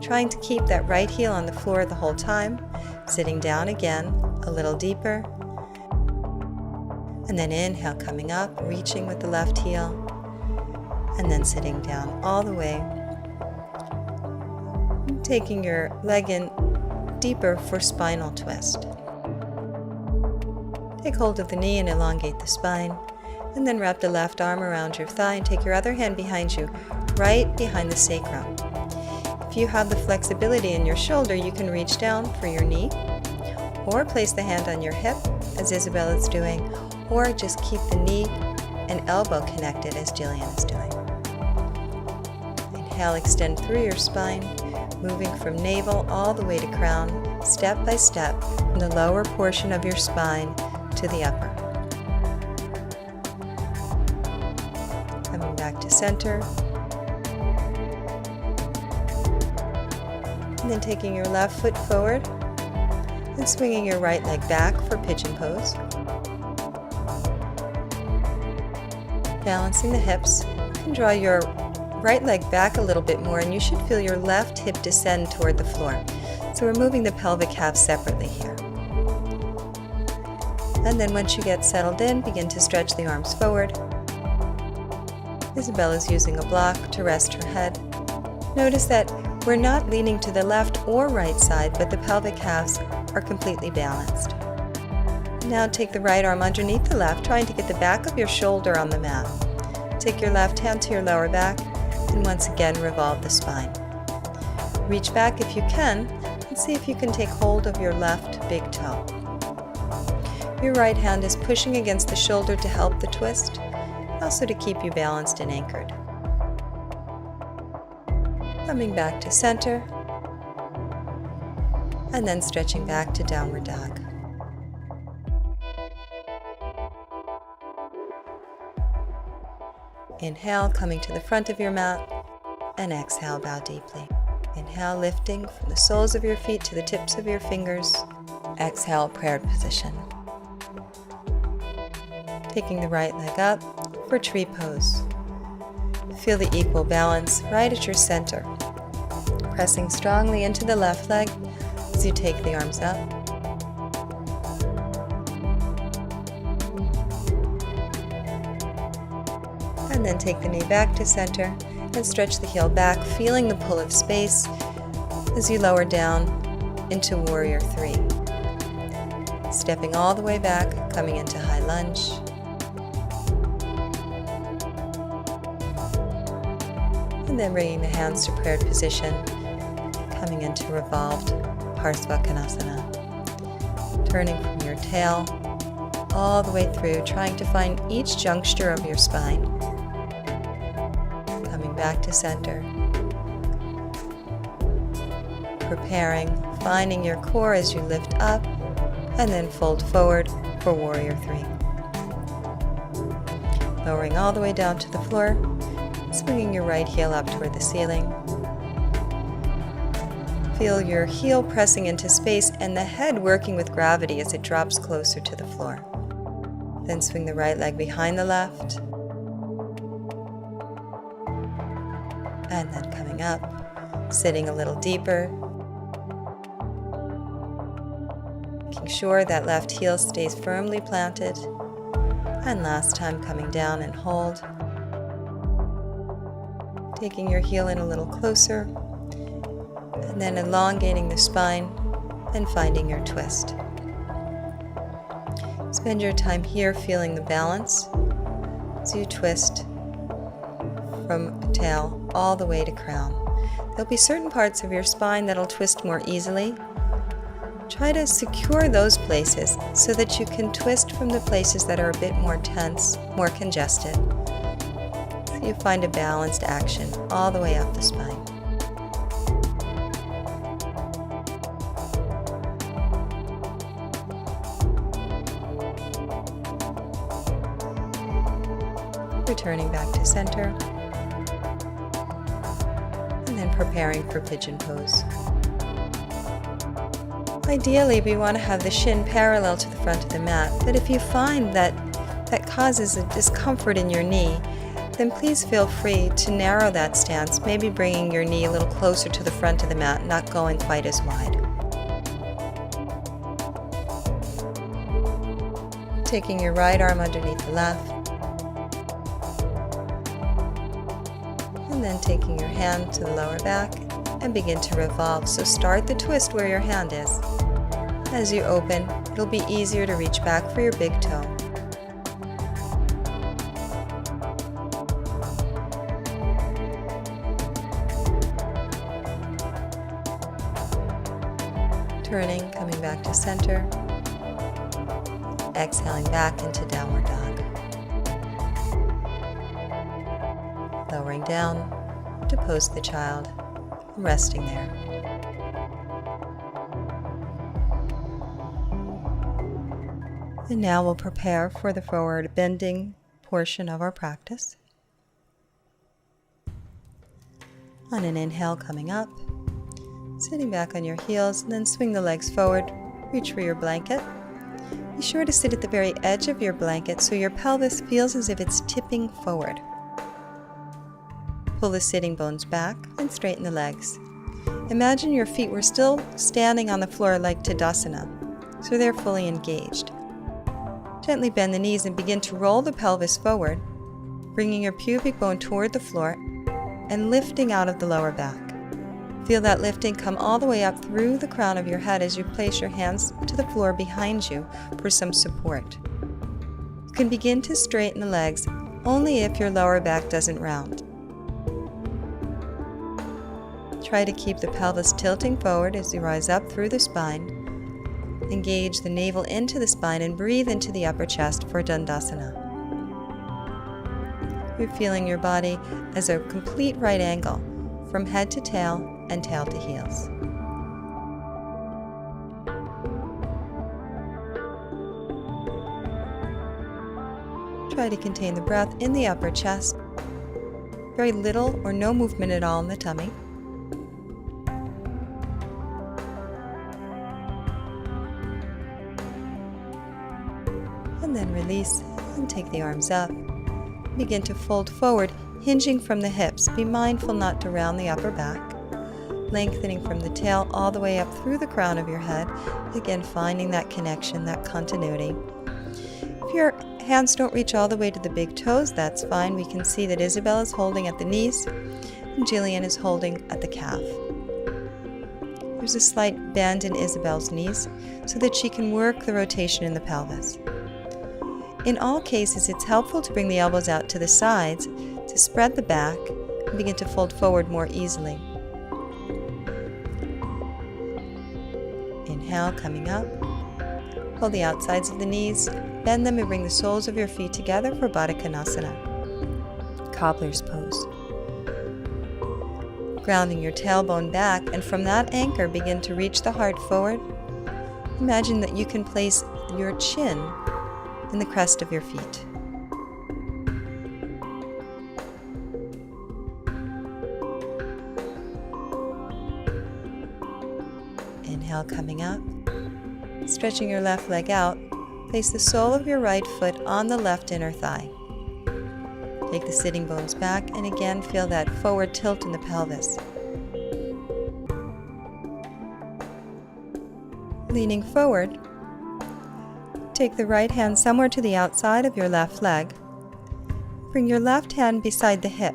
trying to keep that right heel on the floor the whole time, sitting down again, a little deeper. And then inhale, coming up, reaching with the left heel, and then sitting down all the way. Taking your leg in deeper for spinal twist. Take hold of the knee and elongate the spine, and then wrap the left arm around your thigh and take your other hand behind you, right behind the sacrum. If you have the flexibility in your shoulder, you can reach down for your knee, or place the hand on your hip, as Isabel is doing, or just keep the knee and elbow connected as Jillian is doing. Inhale, extend through your spine, moving from navel all the way to crown, step by step, from the lower portion of your spine to the upper. Coming back to center. And then taking your left foot forward and swinging your right leg back for pigeon pose. Balancing the hips, and draw your right leg back a little bit more, and you should feel your left hip descend toward the floor. So we're moving the pelvic half separately here. And then once you get settled in, begin to stretch the arms forward. Isabel is using a block to rest her head. Notice that we're not leaning to the left or right side, but the pelvic halves are completely balanced. Now take the right arm underneath the left, trying to get the back of your shoulder on the mat. Take your left hand to your lower back, and once again revolve the spine. Reach back if you can, and see if you can take hold of your left big toe. Your right hand is pushing against the shoulder to help the twist, also to keep you balanced and anchored. Coming back to center, and then stretching back to downward dog. Inhale, coming to the front of your mat, and exhale, bow deeply. Inhale, lifting from the soles of your feet to the tips of your fingers. Exhale, prayer position. Taking the right leg up for tree pose. Feel the equal balance right at your center. Pressing strongly into the left leg as you take the arms up. And then take the knee back to center And stretch the heel back, feeling the pull of space as you lower down into Warrior Three. Stepping all the way back, coming into High Lunge. And then bringing the hands to prayer position, coming into Revolved Parsvakonasana. Turning from your tail all the way through, trying to find each juncture of your spine. Coming back to center. Preparing, finding your core as you lift up, and then fold forward for Warrior Three. Lowering all the way down to the floor, swinging your right heel up toward the ceiling. Feel your heel pressing into space and the head working with gravity as it drops closer to the floor. Then swing the right leg behind the left. And then coming up, sitting a little deeper. Making sure that left heel stays firmly planted. And last time coming down and hold. Taking your heel in a little closer. And then elongating the spine and finding your twist. Spend your time here feeling the balance as you twist from tail all the way to crown. There'll be certain parts of your spine that'll twist more easily. Try to secure those places so that you can twist from the places that are a bit more tense, more congested. So you find a balanced action all the way up the spine. Returning back to center, and then preparing for pigeon pose. Ideally, we want to have the shin parallel to the front of the mat, but if you find that that causes a discomfort in your knee, then please feel free to narrow that stance, maybe bringing your knee a little closer to the front of the mat, not going quite as wide. Taking your right arm underneath the left, and then taking your hand to the lower back and begin to revolve. So start the twist where your hand is. As you open, it'll be easier to reach back for your big toe. Turning, coming back to center. Exhaling back into Downward Dog. Lowering down to Pose the Child, resting there. And now we'll prepare for the forward bending portion of our practice. On an inhale, coming up, sitting back on your heels, and then swing the legs forward, reach for your blanket. Be sure to sit at the very edge of your blanket so your pelvis feels as if it's tipping forward. Pull the sitting bones back and straighten the legs. Imagine your feet were still standing on the floor like Tadasana, so they're fully engaged. Gently bend the knees and begin to roll the pelvis forward, bringing your pubic bone toward the floor and lifting out of the lower back. Feel that lifting come all the way up through the crown of your head as you place your hands to the floor behind you for some support. You can begin to straighten the legs only if your lower back doesn't round. Try to keep the pelvis tilting forward as you rise up through the spine. Engage the navel into the spine and breathe into the upper chest for Dandasana. You're feeling your body as a complete right angle from head to tail and tail to heels. Try to contain the breath in the upper chest. Very little or no movement at all in the tummy. And then release and take the arms up. Begin to fold forward, hinging from the hips. Be mindful not to round the upper back. Lengthening from the tail all the way up through the crown of your head. Again, finding that connection, that continuity. If your hands don't reach all the way to the big toes, that's fine. We can see that Isabel is holding at the knees. and Jillian is holding at the calf. There's a slight bend in Isabel's knees so that she can work the rotation in the pelvis. In all cases, it's helpful to bring the elbows out to the sides to spread the back and begin to fold forward more easily. Inhale, coming up. Hold the outsides of the knees, bend them and bring the soles of your feet together for Baddha Konasana, cobbler's pose. Grounding your tailbone back, and from that anchor begin to reach the heart forward. Imagine that you can place your chin in the crest of your feet. Inhale, coming up. Stretching your left leg out, place the sole of your right foot on the left inner thigh. Take the sitting bones back and again feel that forward tilt in the pelvis. Leaning forward, take the right hand somewhere to the outside of your left leg. Bring your left hand beside the hip.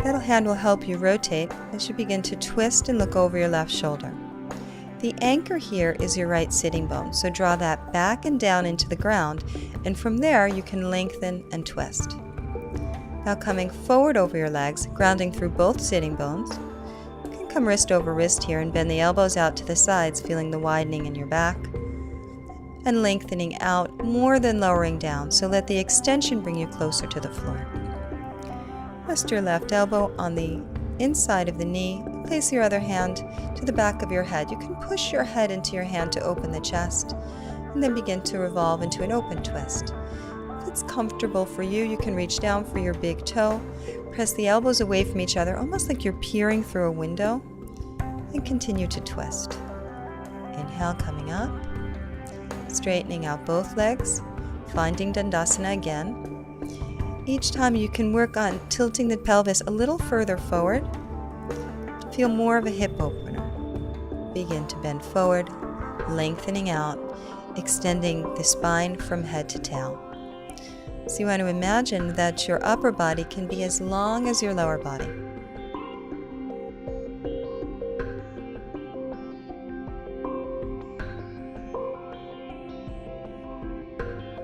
That hand will help you rotate as you begin to twist and look over your left shoulder. The anchor here is your right sitting bone, so draw that back and down into the ground, and from there you can lengthen and twist. Now coming forward over your legs, grounding through both sitting bones. You can come wrist over wrist here and bend the elbows out to the sides, feeling the widening in your back, and lengthening out more than lowering down, so let the extension bring you closer to the floor. Rest your left elbow on the inside of the knee. Place your other hand to the back of your head. You can push your head into your hand to open the chest, and then begin to revolve into an open twist. If it's comfortable for you, you can reach down for your big toe, press the elbows away from each other, almost like you're peering through a window, and continue to twist. Inhale, coming up, straightening out both legs, finding Dandasana again. Each time you can work on tilting the pelvis a little further forward. Feel more of a hip opener. Begin to bend forward, lengthening out, extending the spine from head to tail. So you want to imagine that your upper body can be as long as your lower body.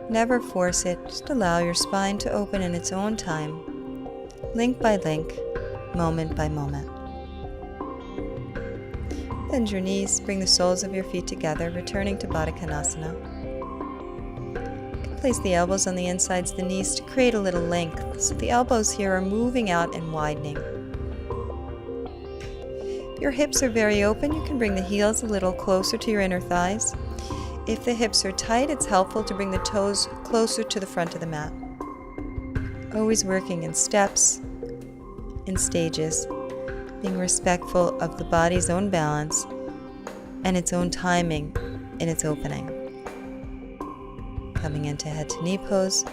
Never force it, just allow your spine to open in its own time, link by link, moment by moment. Bend your knees, bring the soles of your feet together, returning to Baddha Konasana. Place the elbows on the insides of the knees to create a little length, so the elbows here are moving out and widening. If your hips are very open, you can bring the heels a little closer to your inner thighs. If the hips are tight, it's helpful to bring the toes closer to the front of the mat. Always working in steps, in stages, being respectful of the body's own balance and its own timing in its opening. Coming into head to knee pose,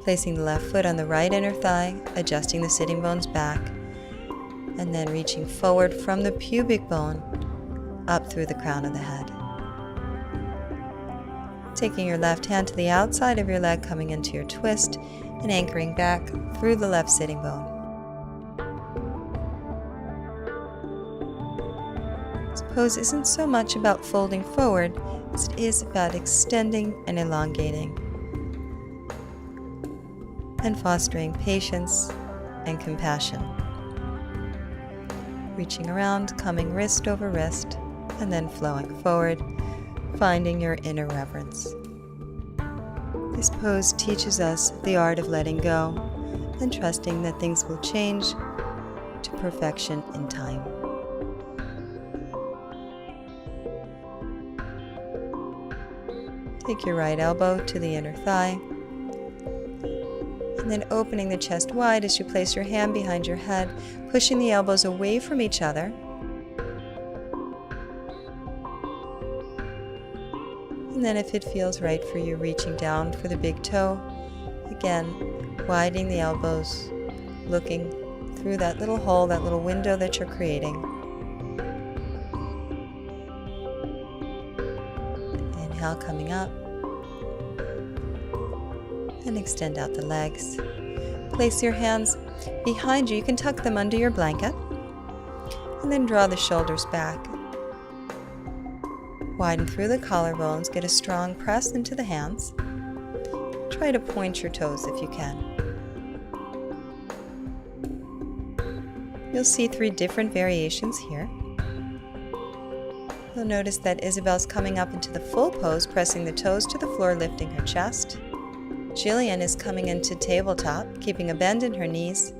placing the left foot on the right inner thigh, adjusting the sitting bones back, and then reaching forward from the pubic bone up through the crown of the head. Taking your left hand to the outside of your leg, coming into your twist, and anchoring back through the left sitting bone. This pose isn't so much about folding forward as it is about extending and elongating, and fostering patience and compassion. Reaching around, coming wrist over wrist, and then flowing forward, finding your inner reverence. This pose teaches us the art of letting go and trusting that things will change to perfection in time. Take your right elbow to the inner thigh, and then opening the chest wide as you place your hand behind your head, pushing the elbows away from each other. And then if it feels right for you, reaching down for the big toe. Again, widening the elbows, looking through that little hole, that little window that you're creating. Inhale, coming up. And extend out the legs. Place your hands behind you. You can tuck them under your blanket. And then draw the shoulders back. Widen through the collarbones. Get a strong press into the hands. Try to point your toes if you can. You'll see 3 different variations here. You'll notice that Isabel's coming up into the full pose, pressing the toes to the floor, lifting her chest. Jillian is coming into tabletop, keeping a bend in her knees,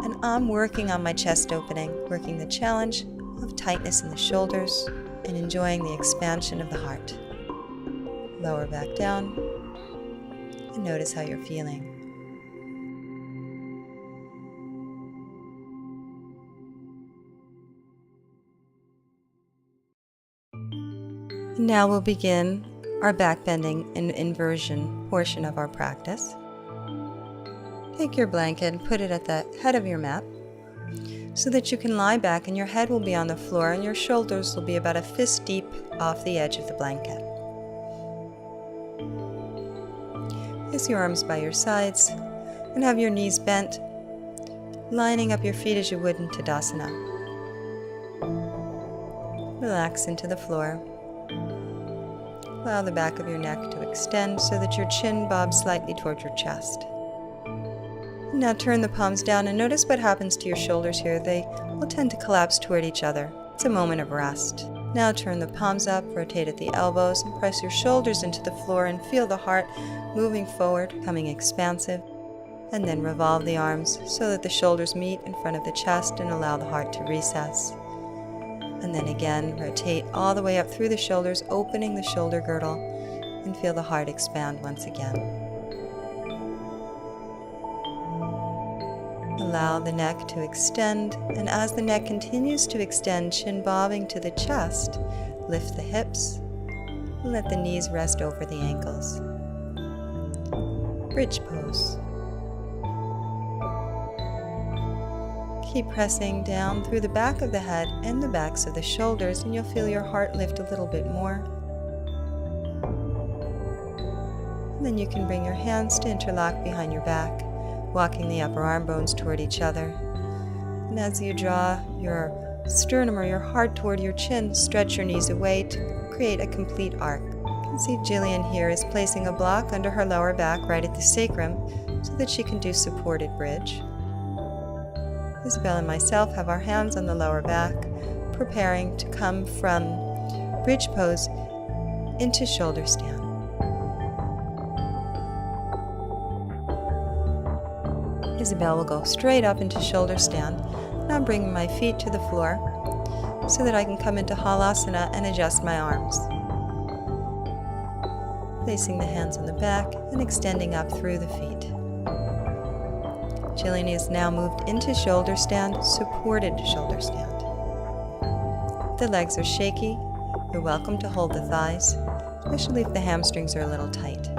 and I'm working on my chest opening, working the challenge of tightness in the shoulders and enjoying the expansion of the heart. Lower back down and notice how you're feeling. Now we'll begin our back bending and inversion portion of our practice. Take your blanket and put it at the head of your mat so that you can lie back and your head will be on the floor and your shoulders will be about a fist deep off the edge of the blanket. Place your arms by your sides and have your knees bent, lining up your feet as you would in Tadasana. Relax into the floor. Allow the back of your neck to extend so that your chin bobs slightly toward your chest. Now turn the palms down and notice what happens to your shoulders here. They will tend to collapse toward each other. It's a moment of rest. Now turn the palms up, rotate at the elbows, and press your shoulders into the floor and feel the heart moving forward, becoming expansive. And then revolve the arms so that the shoulders meet in front of the chest and allow the heart to recess. And then again, rotate all the way up through the shoulders, opening the shoulder girdle, and feel the heart expand once again. Allow the neck to extend, and as the neck continues to extend, chin bobbing to the chest, lift the hips, and let the knees rest over the ankles. Bridge pose. Keep pressing down through the back of the head and the backs of the shoulders, and you'll feel your heart lift a little bit more. And then you can bring your hands to interlock behind your back, walking the upper arm bones toward each other. And as you draw your sternum or your heart toward your chin, stretch your knees away to create a complete arc. You can see Jillian here is placing a block under her lower back right at the sacrum so that she can do supported bridge. Isabel and myself have our hands on the lower back, preparing to come from bridge pose into shoulder stand. Isabel will go straight up into shoulder stand. Now I'm bringing my feet to the floor so that I can come into Halasana and adjust my arms. Placing the hands on the back and extending up through the feet. Jillian is now moved into shoulder stand, supported shoulder stand. If the legs are shaky, you're welcome to hold the thighs, especially if the hamstrings are a little tight.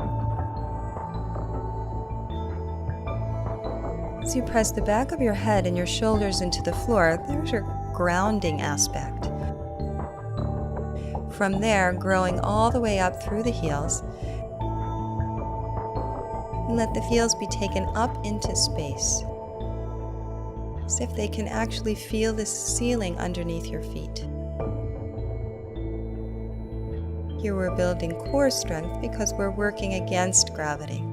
As you press the back of your head and your shoulders into the floor, there's your grounding aspect. From there, growing all the way up through the heels, and let the heels be taken up into space, as if they can actually feel the ceiling underneath your feet. Here we're building core strength because we're working against gravity.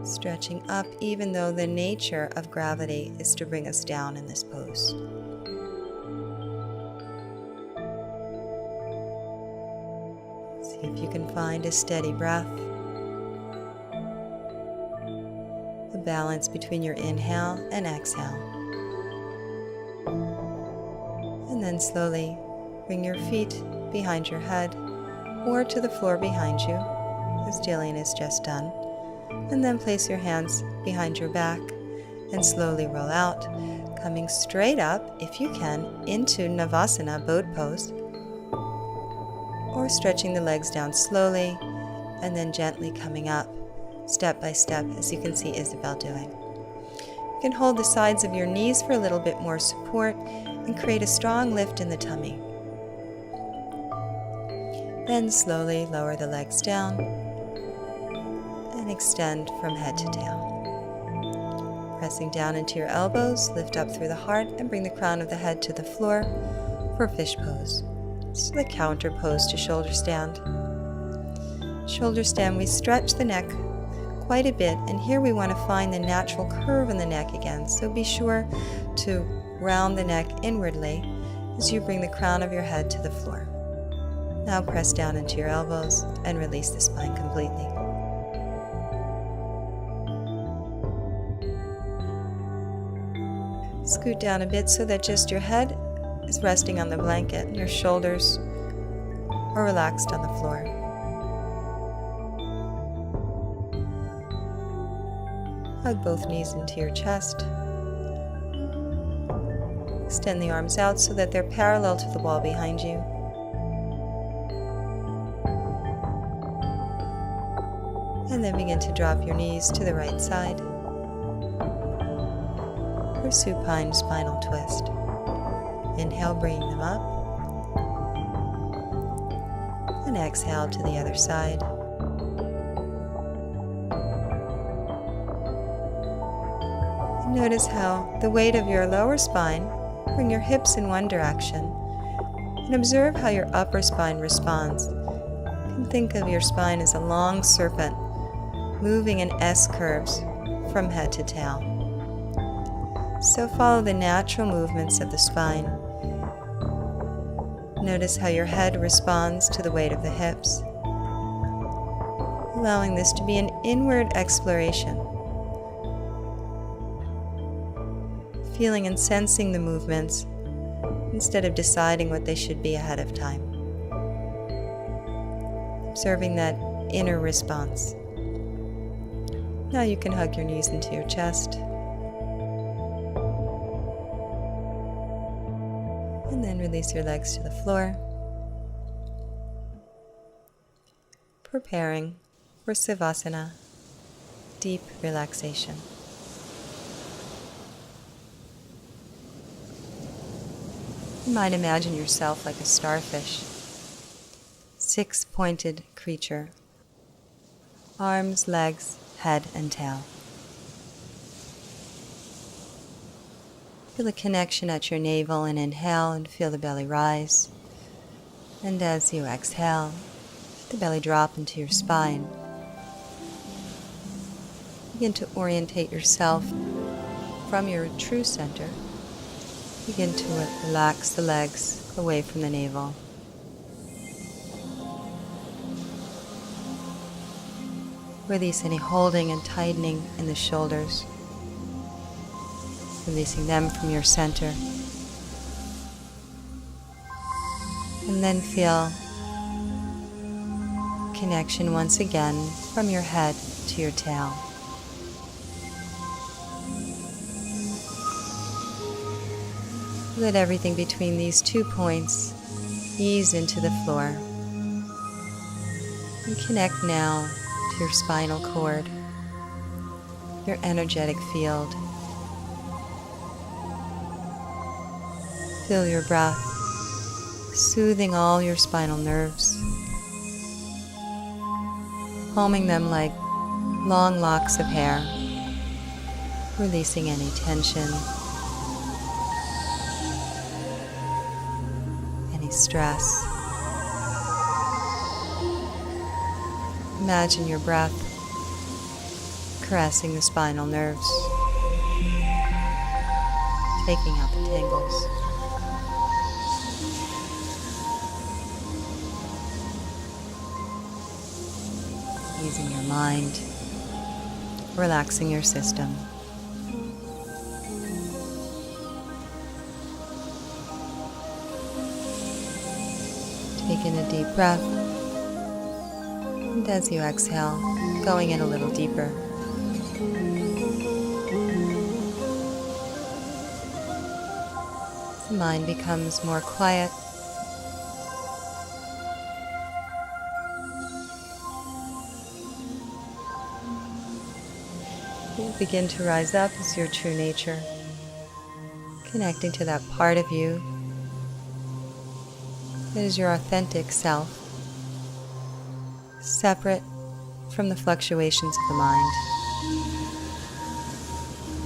Stretching up even though the nature of gravity is to bring us down in this pose. See if you can find a steady breath. A balance between your inhale and exhale. And then slowly bring your feet behind your head or to the floor behind you, as Jillian has just done. And then place your hands behind your back and slowly roll out, coming straight up, if you can, into Navasana, boat pose, or stretching the legs down slowly and then gently coming up, step by step, as you can see Isabel doing. You can hold the sides of your knees for a little bit more support and create a strong lift in the tummy. Then slowly lower the legs down and extend from head to tail. Pressing down into your elbows, lift up through the heart and bring the crown of the head to the floor for fish pose. So the counter pose to shoulder stand. Shoulder stand, we stretch the neck quite a bit, and here we want to find the natural curve in the neck again. So be sure to round the neck inwardly as you bring the crown of your head to the floor. Now press down into your elbows and release the spine completely. Scoot down a bit so that just your head is resting on the blanket and your shoulders are relaxed on the floor. Hug both knees into your chest. Extend the arms out so that they're parallel to the wall behind you. And then begin to drop your knees to the right side for supine spinal twist. Inhale, bringing them up. And exhale to the other side. And notice how the weight of your lower spine, bring your hips in one direction, and observe how your upper spine responds. You can think of your spine as a long serpent, moving in S curves from head to tail. So follow the natural movements of the spine. Notice how your head responds to the weight of the hips, allowing this to be an inward exploration. Feeling and sensing the movements instead of deciding what they should be ahead of time. Observing that inner response. Now you can hug your knees into your chest. And then release your legs to the floor. Preparing for Savasana, deep relaxation. You might imagine yourself like a starfish, six-pointed creature, arms, legs, head, and tail. Feel a connection at your navel and inhale and feel the belly rise. And as you exhale, let the belly drop into your spine. Begin to orientate yourself from your true center. Begin to relax the legs away from the navel. Release any holding and tightening in the shoulders, releasing them from your center. And then feel connection once again from your head to your tail. Let everything between these 2 points ease into the floor. And connect now to your spinal cord, your energetic field. Feel your breath soothing all your spinal nerves, calming them like long locks of hair, releasing any tension, any stress. Imagine your breath caressing the spinal nerves, taking out the tangles. Easing your mind, relaxing your system. Take in a deep breath, and as you exhale, going in a little deeper. The mind becomes more quiet. It will begin to rise up as your true nature, connecting to that part of you that is your authentic self, separate from the fluctuations of the mind.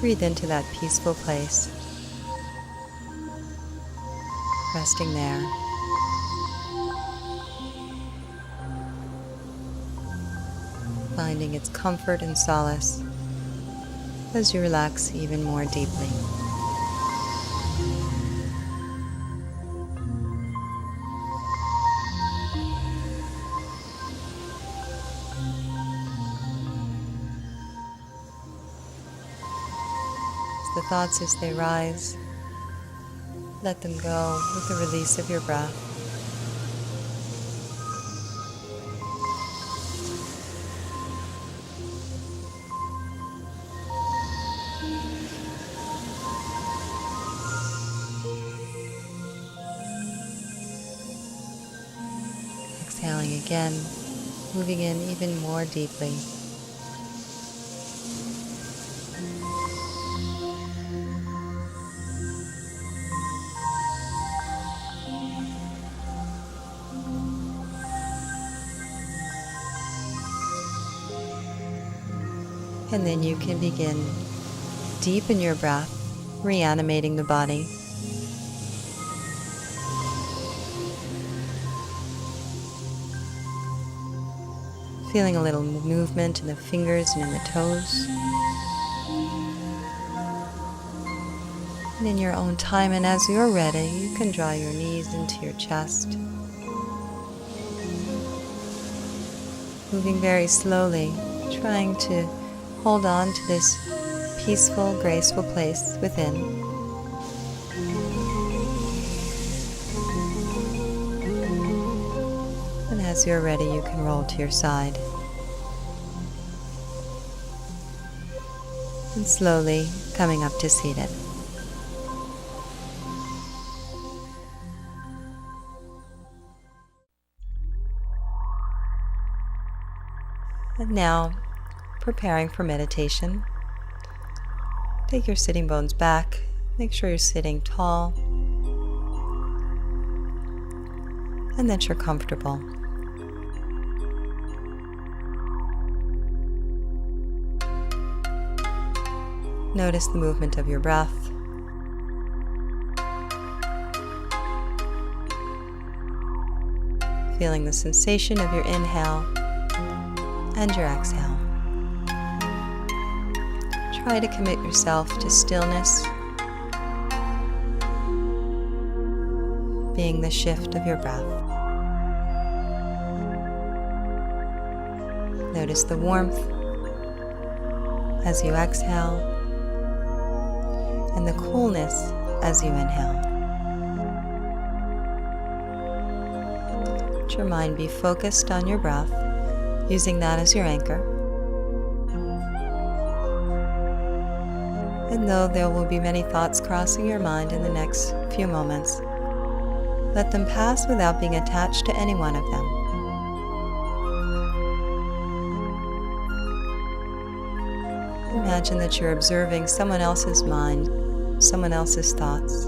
Breathe into that peaceful place, resting there. Finding its comfort and solace as you relax even more deeply. The thoughts as they rise, let them go with the release of your breath. Exhaling again, moving in even more deeply. And then you can begin deep in your breath, reanimating the body. Feeling a little movement in the fingers and in the toes. And in your own time, and as you're ready, you can draw your knees into your chest. Moving very slowly, trying to hold on to this peaceful, graceful place within. And as you're ready, you can roll to your side. And slowly coming up to seated. And now, preparing for meditation. Take your sitting bones back. Make sure you're sitting tall and that you're comfortable. Notice the movement of your breath. Feeling the sensation of your inhale and your exhale. Try to commit yourself to stillness, being the shift of your breath. Notice the warmth as you exhale and the coolness as you inhale. Let your mind be focused on your breath, using that as your anchor. And though there will be many thoughts crossing your mind in the next few moments, let them pass without being attached to any one of them. Imagine that you're observing someone else's mind, someone else's thoughts,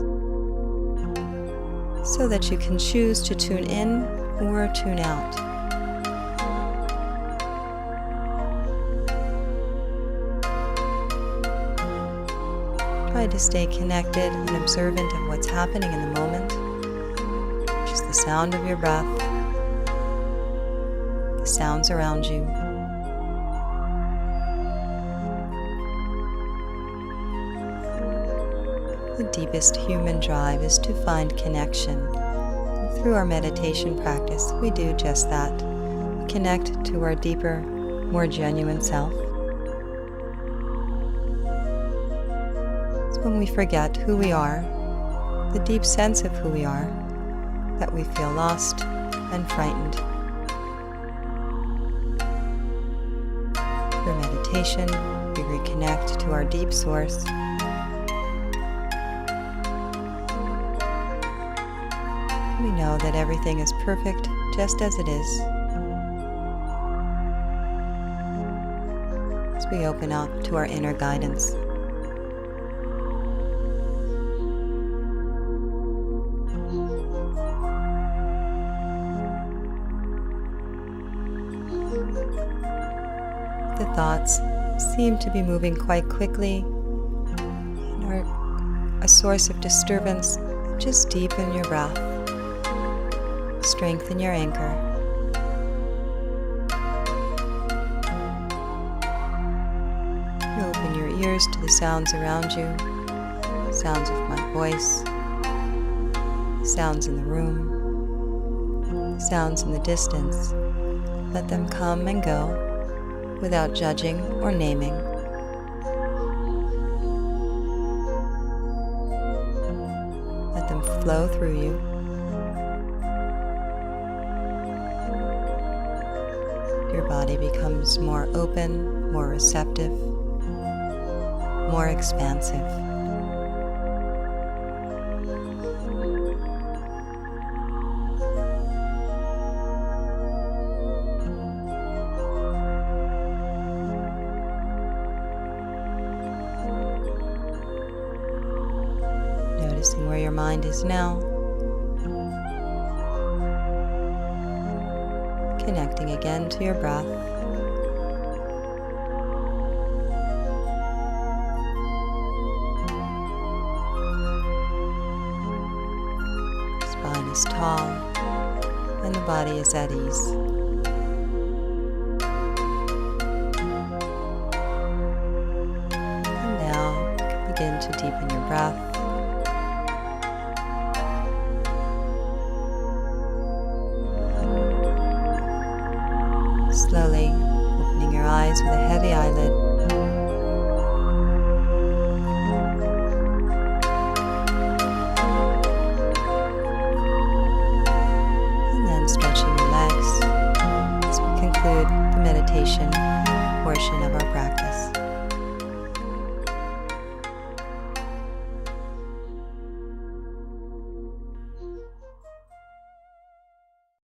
so that you can choose to tune in or tune out. Try to stay connected and observant of what's happening in the moment, which is the sound of your breath, the sounds around you. The deepest human drive is to find connection. And through our meditation practice, we do just that. We connect to our deeper, more genuine self. When we forget who we are, the deep sense of who we are, that we feel lost and frightened. Through meditation, we reconnect to our deep source. We know that everything is perfect just as it is. As we open up to our inner guidance. thoughts seem to be moving quite quickly and are a source of disturbance, just deepen your breath. Strengthen your anchor. You open your ears to the sounds around you, sounds of my voice, sounds in the room, sounds in the distance. Let them come and go without judging or naming. Let them flow through you. Your body becomes more open, more receptive, more expansive. Noticing where your mind is now. Connecting again to your breath. Spine is tall and the body is at ease.